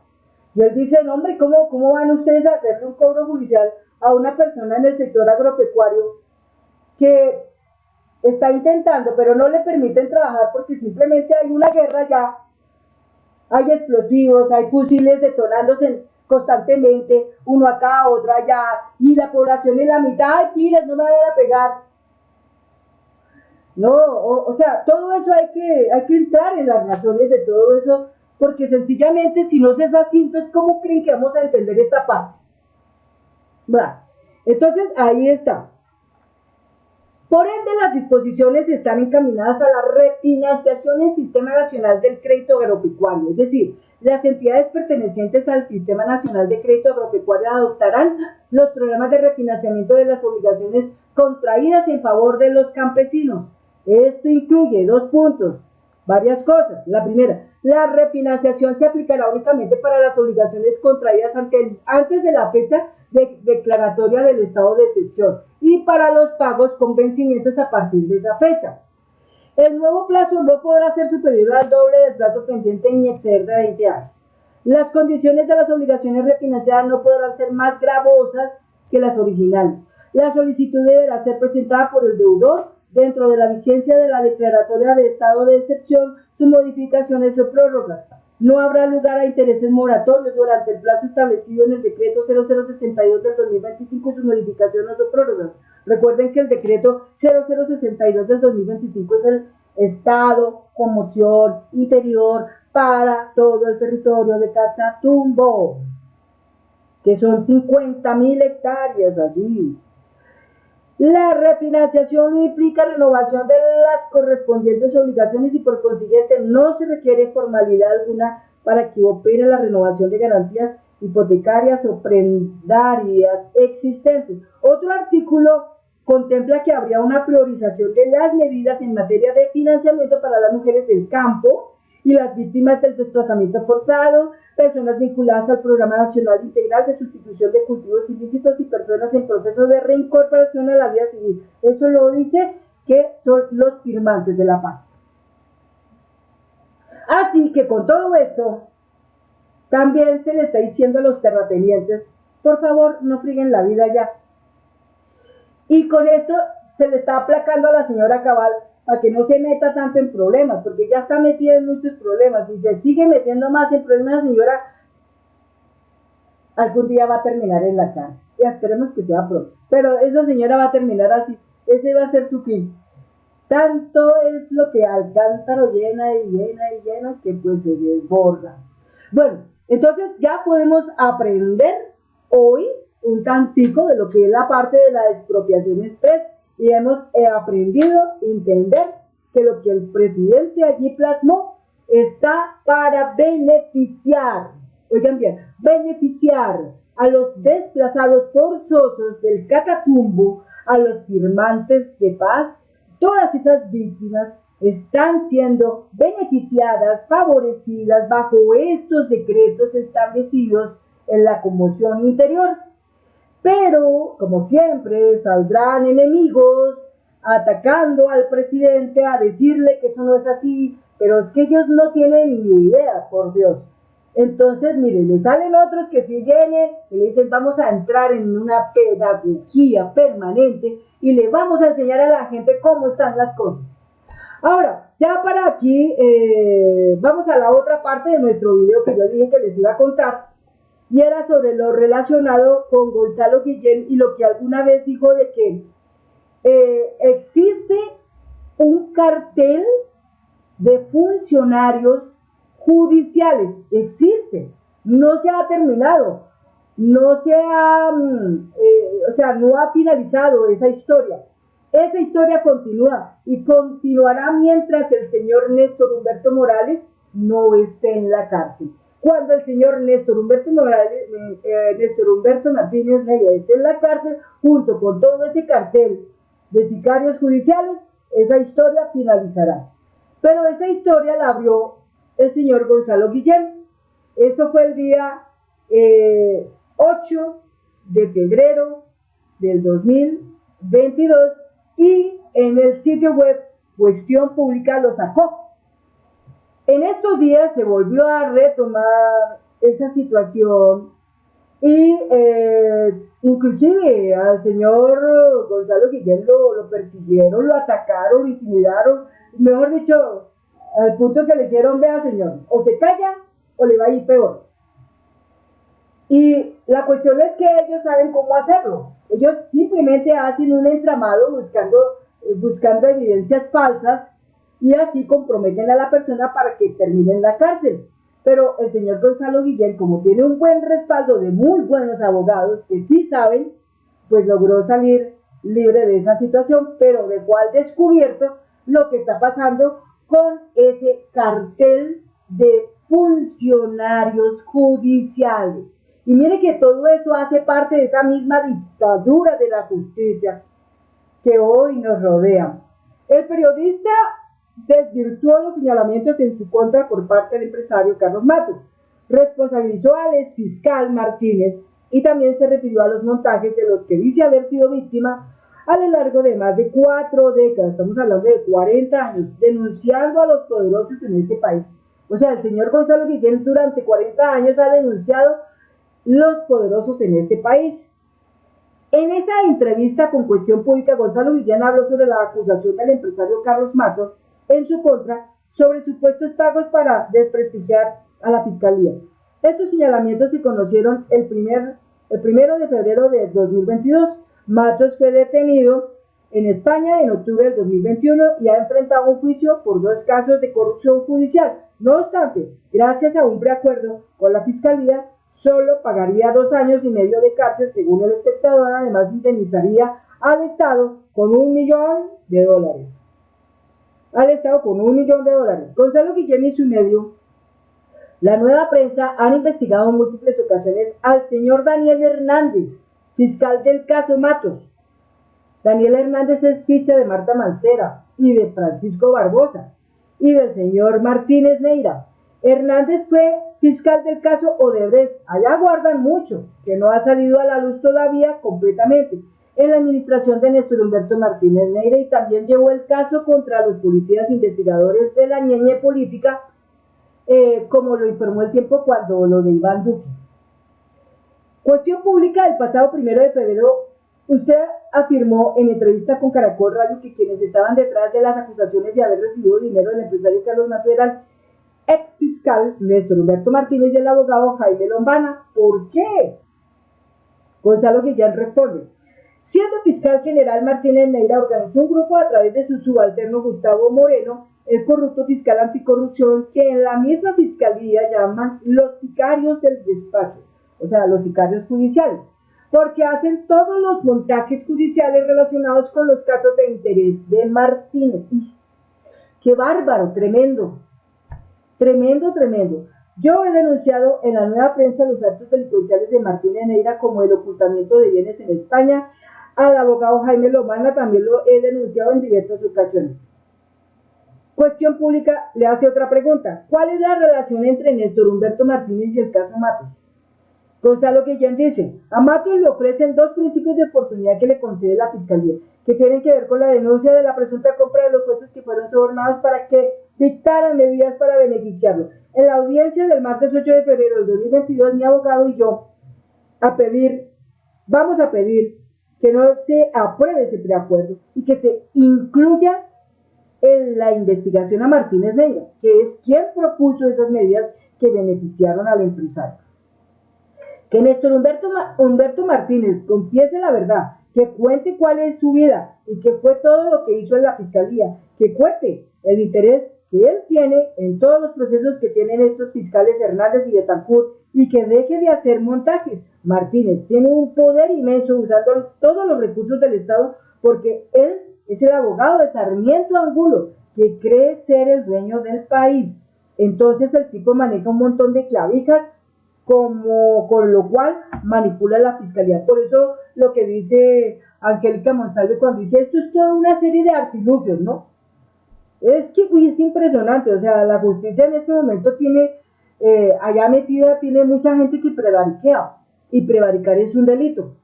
S1: Y él dice, no, hombre, ¿cómo van ustedes a hacerle un cobro judicial a una persona en el sector agropecuario que está intentando, pero no le permiten trabajar porque simplemente hay una guerra ya, hay explosivos, hay fusiles detonándose constantemente, uno acá, otro allá, y la población en la mitad, ay, pilas, no me vayan a pegar. No, o sea, todo eso hay que entrar en las razones de todo eso, porque sencillamente si no se es así, entonces ¿cómo creen que vamos a entender esta parte? Bueno, entonces ahí está. Por ende, las disposiciones están encaminadas a la refinanciación del Sistema Nacional del Crédito Agropecuario, es decir, las entidades pertenecientes al Sistema Nacional de Crédito Agropecuario adoptarán los programas de refinanciamiento de las obligaciones contraídas en favor de los campesinos. Esto incluye dos puntos, varias cosas. La primera, la refinanciación se aplicará únicamente para las obligaciones contraídas antes de la fecha de declaratoria del estado de excepción y para los pagos con vencimientos a partir de esa fecha. El nuevo plazo no podrá ser superior al doble del plazo pendiente ni exceder de 20 años. Las condiciones de las obligaciones refinanciadas no podrán ser más gravosas que las originales. La solicitud deberá ser presentada por el deudor dentro de la vigencia de la declaratoria de estado de excepción, sus modificaciones o prórrogas. No habrá lugar a intereses moratorios durante el plazo establecido en el decreto 0062 del 2025 y sus modificaciones o prórrogas. Recuerden que el decreto 0062 del 2025 es el estado, conmoción interior para todo el territorio de Catatumbo, que son 50.000 hectáreas allí. La refinanciación no implica renovación de las correspondientes obligaciones y por consiguiente no se requiere formalidad alguna para que opere la renovación de garantías hipotecarias o prendarias existentes. Otro artículo contempla que habría una priorización de las medidas en materia de financiamiento para las mujeres del campo y las víctimas del desplazamiento forzado, personas vinculadas al Programa Nacional Integral de Sustitución de Cultivos Ilícitos y personas en proceso de reincorporación a la vida civil. Eso lo dice que son los firmantes de la paz. Así que con todo esto, también se le está diciendo a los terratenientes, por favor, no frieguen la vida ya. Y con esto se le está aplacando a la señora Cabal para que no se meta tanto en problemas, porque ya está metida en muchos problemas y se sigue metiendo más en problemas, señora, algún día va a terminar en la cárcel. Y esperemos que sea pronto. Pero esa señora va a terminar así. Ese va a ser su fin. Tanto es lo que al cántaro llena y llena y llena que pues se desborda. Bueno, entonces ya podemos aprender hoy un tantico de lo que es la parte de la expropiación express y hemos aprendido a entender que lo que el presidente allí plasmó está para beneficiar, oigan bien, beneficiar a los desplazados forzosos del Catatumbo, a los firmantes de paz. Todas esas víctimas están siendo beneficiadas, favorecidas bajo estos decretos establecidos en la conmoción interior. Pero, como siempre, saldrán enemigos atacando al presidente a decirle que eso no es así, pero es que ellos no tienen ni idea, por Dios. Entonces, miren, le salen otros que si vienen y le dicen vamos a entrar en una pedagogía permanente y le vamos a enseñar a la gente cómo están las cosas. Ahora, ya para aquí, vamos a la otra parte de nuestro video que yo dije que les iba a contar, y era sobre lo relacionado con Gonzalo Guillén y lo que alguna vez dijo de que existe un cartel de funcionarios judiciales, existe, no se ha terminado, no se ha, no ha finalizado esa historia. Esa historia continúa y continuará mientras el señor Néstor Humberto Morales no esté en la cárcel. Cuando el señor Néstor Humberto Martínez Neira esté en la cárcel, junto con todo ese cartel de sicarios judiciales, esa historia finalizará. Pero esa historia la abrió el señor Gonzalo Guillén. Eso fue el día 8 de febrero del 2022 y en el sitio web Cuestión Pública lo sacó. En estos días se volvió a retomar esa situación y inclusive al señor Gonzalo Guillén lo persiguieron, lo atacaron, lo intimidaron, mejor dicho, al punto que le dijeron, vea señor, o se calla o le va a ir peor. Y la cuestión es que ellos saben cómo hacerlo. Ellos simplemente hacen un entramado buscando evidencias falsas y así comprometen a la persona para que termine en la cárcel. Pero el señor Gonzalo Guillén, como tiene un buen respaldo de muy buenos abogados que sí saben, pues logró salir libre de esa situación, pero dejó al descubierto lo que está pasando con ese cartel de funcionarios judiciales. Y mire que todo eso hace parte de esa misma dictadura de la justicia que hoy nos rodea. El periodista desvirtuó los señalamientos en su contra por parte del empresario Carlos Matos, responsabilizó al exfiscal Martínez y también se refirió a los montajes de los que dice haber sido víctima a lo largo de más de 4 décadas, estamos hablando de 40 años, denunciando a los poderosos en este país. O sea, el señor Gonzalo Guillén durante 40 años ha denunciado los poderosos en este país. En esa entrevista con Cuestión Pública, Gonzalo Guillén habló sobre la acusación del empresario Carlos Matos en su contra sobre supuestos pagos para desprestigiar a la fiscalía. Estos señalamientos se conocieron el 1 de febrero de 2022. Matos fue detenido en España en octubre del 2021 y ha enfrentado un juicio por 2 casos de corrupción judicial. No obstante, gracias a un preacuerdo con la fiscalía, solo pagaría 2 años y medio de cárcel, según El Espectador. Además, indemnizaría al Estado con $1 millón. Al Estado con $1 millón. Gonzalo Guillén y su medio, La Nueva Prensa, han investigado en múltiples ocasiones al señor Daniel Hernández, fiscal del caso Matos. Daniel Hernández es ficha de Marta Mancera y de Francisco Barbosa y del señor Martínez Neira. Hernández fue fiscal del caso Odebrecht. Allá guardan mucho, que no ha salido a la luz todavía completamente, en la administración de Néstor Humberto Martínez Neira, y también llevó el caso contra los policías investigadores de la ñeñe política, como lo informó El Tiempo cuando lo de Iván Duque. Cuestión Pública, el pasado 1 de febrero Usted afirmó en entrevista con Caracol Radio que quienes estaban detrás de las acusaciones de haber recibido dinero del empresario Carlos Mato eran ex fiscal Néstor Humberto Martínez y el abogado Jaime Lombana. ¿Por qué? Gonzalo Guillén responde: siendo fiscal general, Martínez Neira organizó un grupo a través de su subalterno Gustavo Moreno, el corrupto fiscal anticorrupción, que en la misma fiscalía llaman los sicarios del despacho, o sea, los sicarios judiciales, porque hacen todos los montajes judiciales relacionados con los casos de interés de Martínez. ¡Qué bárbaro! Tremendo. Tremendo, tremendo. Yo he denunciado en la Nueva Prensa los actos delincuenciales de Martínez Neira, como el ocultamiento de bienes en España. Al abogado Jaime Lombana también lo he denunciado en diversas ocasiones. Cuestión Pública le hace otra pregunta: ¿cuál es la relación entre Néstor Humberto Martínez y el caso Matos? Gonzalo Guillén dice: a Matos le ofrecen dos principios de oportunidad que le concede la Fiscalía, que tienen que ver con la denuncia de la presunta compra de los jueces que fueron sobornados para que dictaran medidas para beneficiarlo. En la audiencia del martes 8 de febrero del 2022, mi abogado y yo vamos a pedir que no se apruebe ese preacuerdo y que se incluya en la investigación a Martínez Neira, que es quien propuso esas medidas que beneficiaron al empresario. Que Néstor Humberto Martínez confiese la verdad, que cuente cuál es su vida y qué fue todo lo que hizo en la Fiscalía, que cuente el interés que él tiene en todos los procesos que tienen estos fiscales Hernández y Betancourt, y que deje de hacer montajes. Martínez tiene un poder inmenso usando todos los recursos del Estado, porque él es el abogado de Sarmiento Angulo, que cree ser el dueño del país. Entonces el tipo maneja un montón de clavijas, con lo cual manipula la Fiscalía. Por eso lo que dice Angélica Monsalve cuando dice: esto es toda una serie de artilugios, ¿no? Es que es impresionante. O sea, la justicia en este momento tiene, allá metida, tiene mucha gente que prevariquea, y prevaricar es un delito,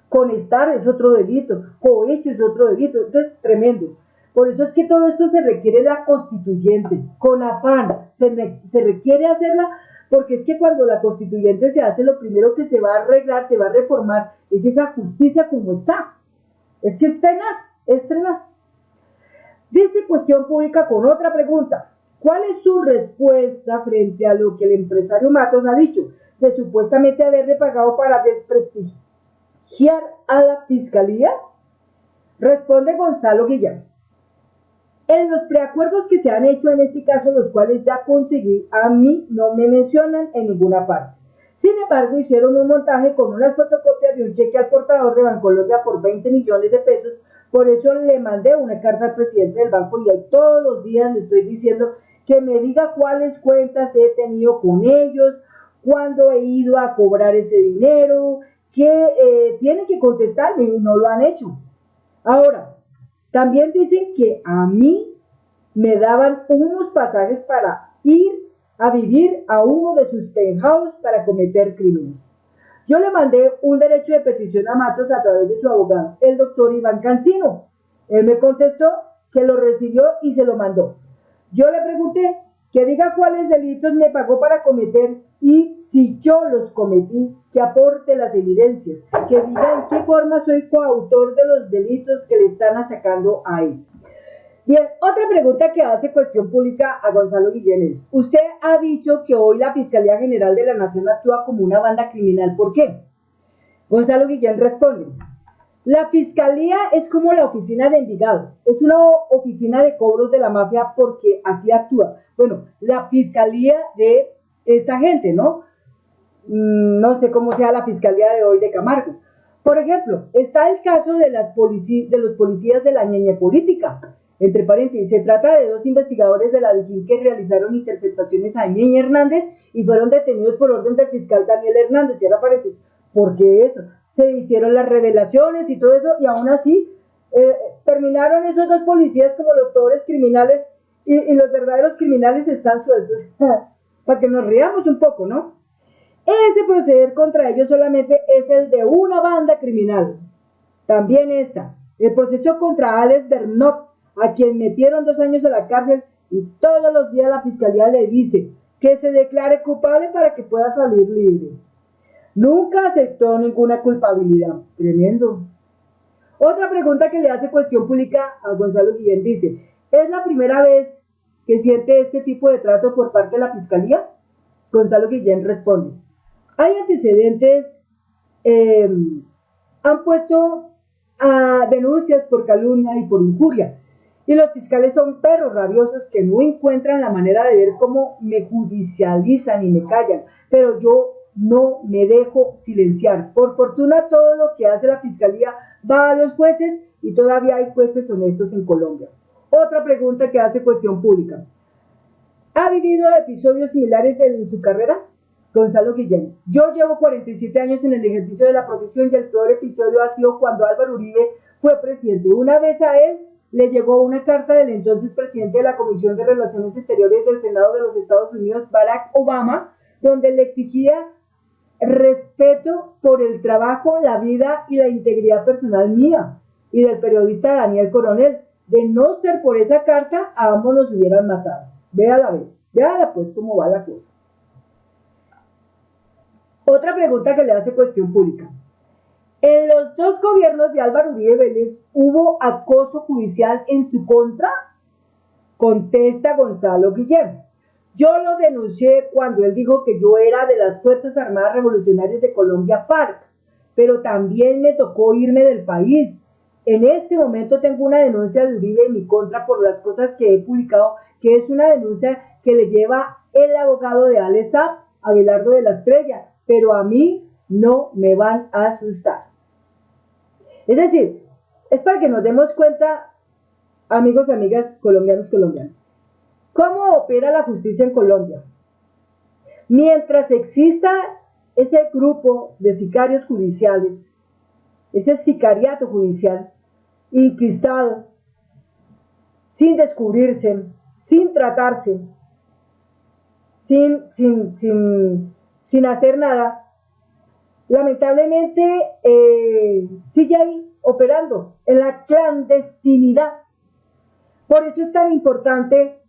S1: conestar es otro delito, cohecho es otro delito. Entonces, tremendo. Por eso es que todo esto se requiere la constituyente, con afán, se requiere hacerla, porque es que cuando la constituyente se hace, lo primero que se va a arreglar, se va a reformar, es esa justicia como está. Es que es tenaz, es tenaz. Dice Cuestión Pública con otra pregunta: ¿cuál es su respuesta frente a lo que el empresario Matos ha dicho, de supuestamente haberle pagado para desprestigiar a la Fiscalía? Responde Gonzalo Guillén: en los preacuerdos que se han hecho en este caso, los cuales ya conseguí, a mí no me mencionan en ninguna parte. Sin embargo, hicieron un montaje con unas fotocopias de un cheque al portador de Bancolombia por 20 millones de pesos. Por eso le mandé una carta al presidente del banco, y ahí todos los días le estoy diciendo que me diga cuáles cuentas he tenido con ellos, cuándo he ido a cobrar ese dinero, que tienen que contestarme, y no lo han hecho. Ahora, también dicen que a mí me daban unos pasajes para ir a vivir a uno de sus penthouse para cometer crímenes. Yo le mandé un derecho de petición a Matos a través de su abogado, el doctor Iván Cancino. Él me contestó que lo recibió y se lo mandó. Yo le pregunté que diga cuáles delitos me pagó para cometer, y si yo los cometí, que aporte las evidencias, que diga en qué forma soy coautor de los delitos que le están achacando a él. Bien, otra pregunta que hace Cuestión Pública a Gonzalo Guillén es: usted ha dicho que hoy la Fiscalía General de la Nación actúa como una banda criminal. ¿Por qué? Gonzalo Guillén responde: la Fiscalía es como la oficina de Envigado, es una oficina de cobros de la mafia, porque así actúa. Bueno, la Fiscalía de esta gente, ¿no? No sé cómo sea la Fiscalía de hoy de Camargo. Por ejemplo, está el caso de los policías de la ñeñe política. Entre paréntesis, se trata de dos investigadores de la DIJÍN que realizaron interceptaciones a Ñeñe Hernández y fueron detenidos por orden del fiscal Daniel Hernández. Cierra paréntesis. ¿Por qué eso? Se hicieron las revelaciones y todo eso, y aún así terminaron esos dos policías como los peores criminales, y los verdaderos criminales están sueltos. Para que nos riamos un poco, ¿no? Ese proceder contra ellos solamente es el de una banda criminal. También el proceso contra Alex Bernot, a quien metieron 2 años a la cárcel, y todos los días la Fiscalía le dice que se declare culpable para que pueda salir libre. Nunca aceptó ninguna culpabilidad. Tremendo. Otra pregunta que le hace Cuestión Pública a Gonzalo Guillén dice, ¿es la primera vez que siente este tipo de trato por parte de la Fiscalía? Gonzalo Guillén responde, hay antecedentes, han puesto denuncias por calumnia y por injuria, y los fiscales son perros rabiosos que no encuentran la manera de ver cómo me judicializan y me callan, pero yo no me dejo silenciar. Por fortuna todo lo que hace la Fiscalía va a los jueces y todavía hay jueces honestos en Colombia. Otra pregunta que hace Cuestión Pública. ¿Ha vivido episodios similares en su carrera? Gonzalo Guillén. Yo llevo 47 años en el ejercicio de la profesión y el peor episodio ha sido cuando Álvaro Uribe fue presidente. Una vez a él le llegó una carta del entonces presidente de la Comisión de Relaciones Exteriores del Senado de los Estados Unidos, Barack Obama, donde le exigía respeto por el trabajo, la vida y la integridad personal mía y del periodista Daniel Coronel. De no ser por esa carta, a ambos nos hubieran matado. Véala pues cómo va la cosa. Otra pregunta que le hace Cuestión Pública. En los dos gobiernos de Álvaro Uribe Vélez, ¿hubo acoso judicial en su contra? Contesta Gonzalo Guillén. Yo lo denuncié cuando él dijo que yo era de las Fuerzas Armadas Revolucionarias de Colombia, FARC, pero también me tocó irme del país. En este momento tengo una denuncia de Uribe en mi contra por las cosas que he publicado, que es una denuncia que le lleva el abogado de ALESAP, Abelardo de la Estrella, pero a mí no me van a asustar. Es decir, es para que nos demos cuenta, amigos y amigas colombianos, ¿cómo opera la justicia en Colombia? Mientras exista ese grupo de sicarios judiciales, ese sicariato judicial inquistado, sin descubrirse, sin tratarse, sin hacer nada, lamentablemente sigue ahí operando en la clandestinidad. Por eso es tan importante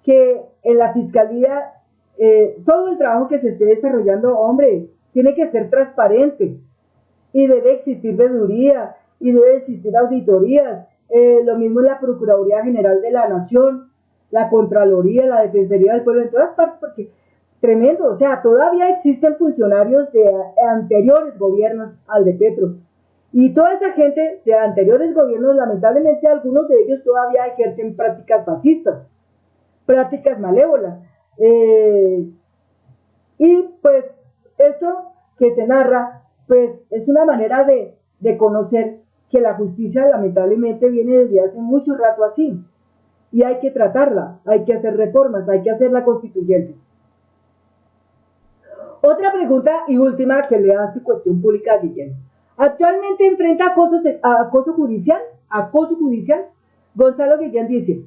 S1: que en la Fiscalía todo el trabajo que se esté desarrollando, hombre, tiene que ser transparente y debe existir veeduría y debe existir auditorías. Lo mismo en la Procuraduría General de la Nación, la Contraloría, la Defensoría del Pueblo, en todas partes, porque tremendo, o sea, todavía existen funcionarios de anteriores gobiernos al de Petro. Y toda esa gente de anteriores gobiernos, lamentablemente algunos de ellos todavía ejercen prácticas fascistas, prácticas malévolas. Y pues esto que se narra, pues es una manera de conocer que la justicia lamentablemente viene desde hace mucho rato así. Y hay que tratarla, hay que hacer reformas, hay que hacerla constituyente. Otra pregunta y última que le hace Cuestión Pública a Guillén. ¿Actualmente enfrenta acoso judicial? Gonzalo Guillén dice,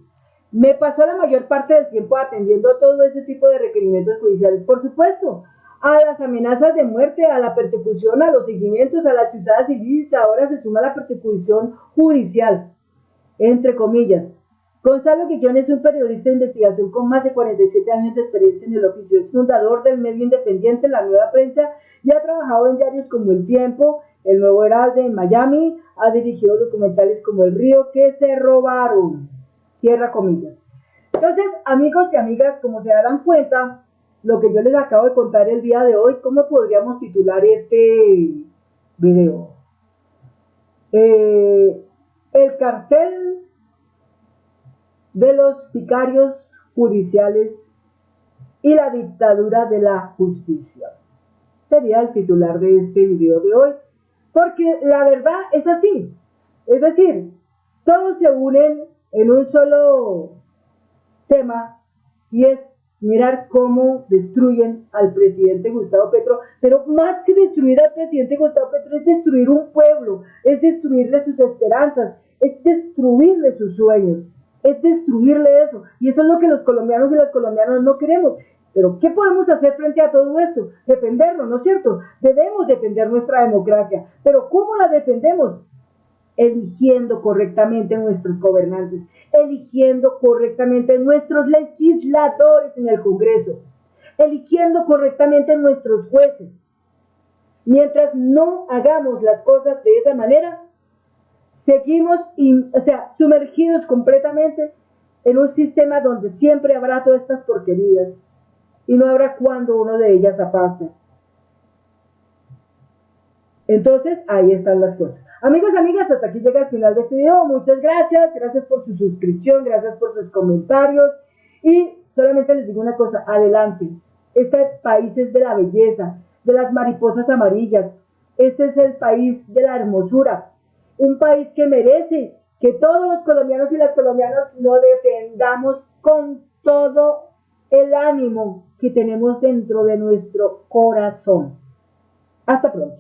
S1: me pasó la mayor parte del tiempo atendiendo todo ese tipo de requerimientos judiciales. Por supuesto, a las amenazas de muerte, a la persecución, a los seguimientos, a las chuzadas civiles, ahora se suma la persecución judicial, entre comillas. Gonzalo Guillén es un periodista de investigación con más de 47 años de experiencia en el oficio. Es fundador del medio independiente La Nueva Prensa y ha trabajado en diarios como El Tiempo, El Nuevo Heraldo en Miami, ha dirigido documentales como El Río que se robaron. Cierra comillas. Entonces, amigos y amigas, como se darán cuenta, lo que yo les acabo de contar el día de hoy, ¿cómo podríamos titular este video? El cartel de los sicarios judiciales y la dictadura de la justicia. Sería el titular de este video de hoy, porque la verdad es así. Es decir, todos se unen en un solo tema y es mirar cómo destruyen al presidente Gustavo Petro, pero más que destruir al presidente Gustavo Petro es destruir un pueblo, es destruirle sus esperanzas, es destruirle sus sueños, es destruirle eso, y eso es lo que los colombianos y las colombianas no queremos. Pero ¿qué podemos hacer frente a todo esto? Defenderlo, ¿no es cierto? Debemos defender nuestra democracia, pero ¿cómo la defendemos? Eligiendo correctamente nuestros gobernantes, eligiendo correctamente nuestros legisladores en el Congreso, eligiendo correctamente nuestros jueces. Mientras no hagamos las cosas de esa manera, seguimos, sumergidos completamente en un sistema donde siempre habrá todas estas porquerías y no habrá cuando uno de ellas aparte. Entonces, ahí están las cosas. Amigos, amigas, hasta aquí llega el final de este video. Muchas gracias. Gracias por su suscripción. Gracias por sus comentarios. Y solamente les digo una cosa. Adelante. Este país es de la belleza, de las mariposas amarillas. Este es el país de la hermosura. Un país que merece que todos los colombianos y las colombianas lo defendamos con todo el ánimo que tenemos dentro de nuestro corazón. Hasta pronto.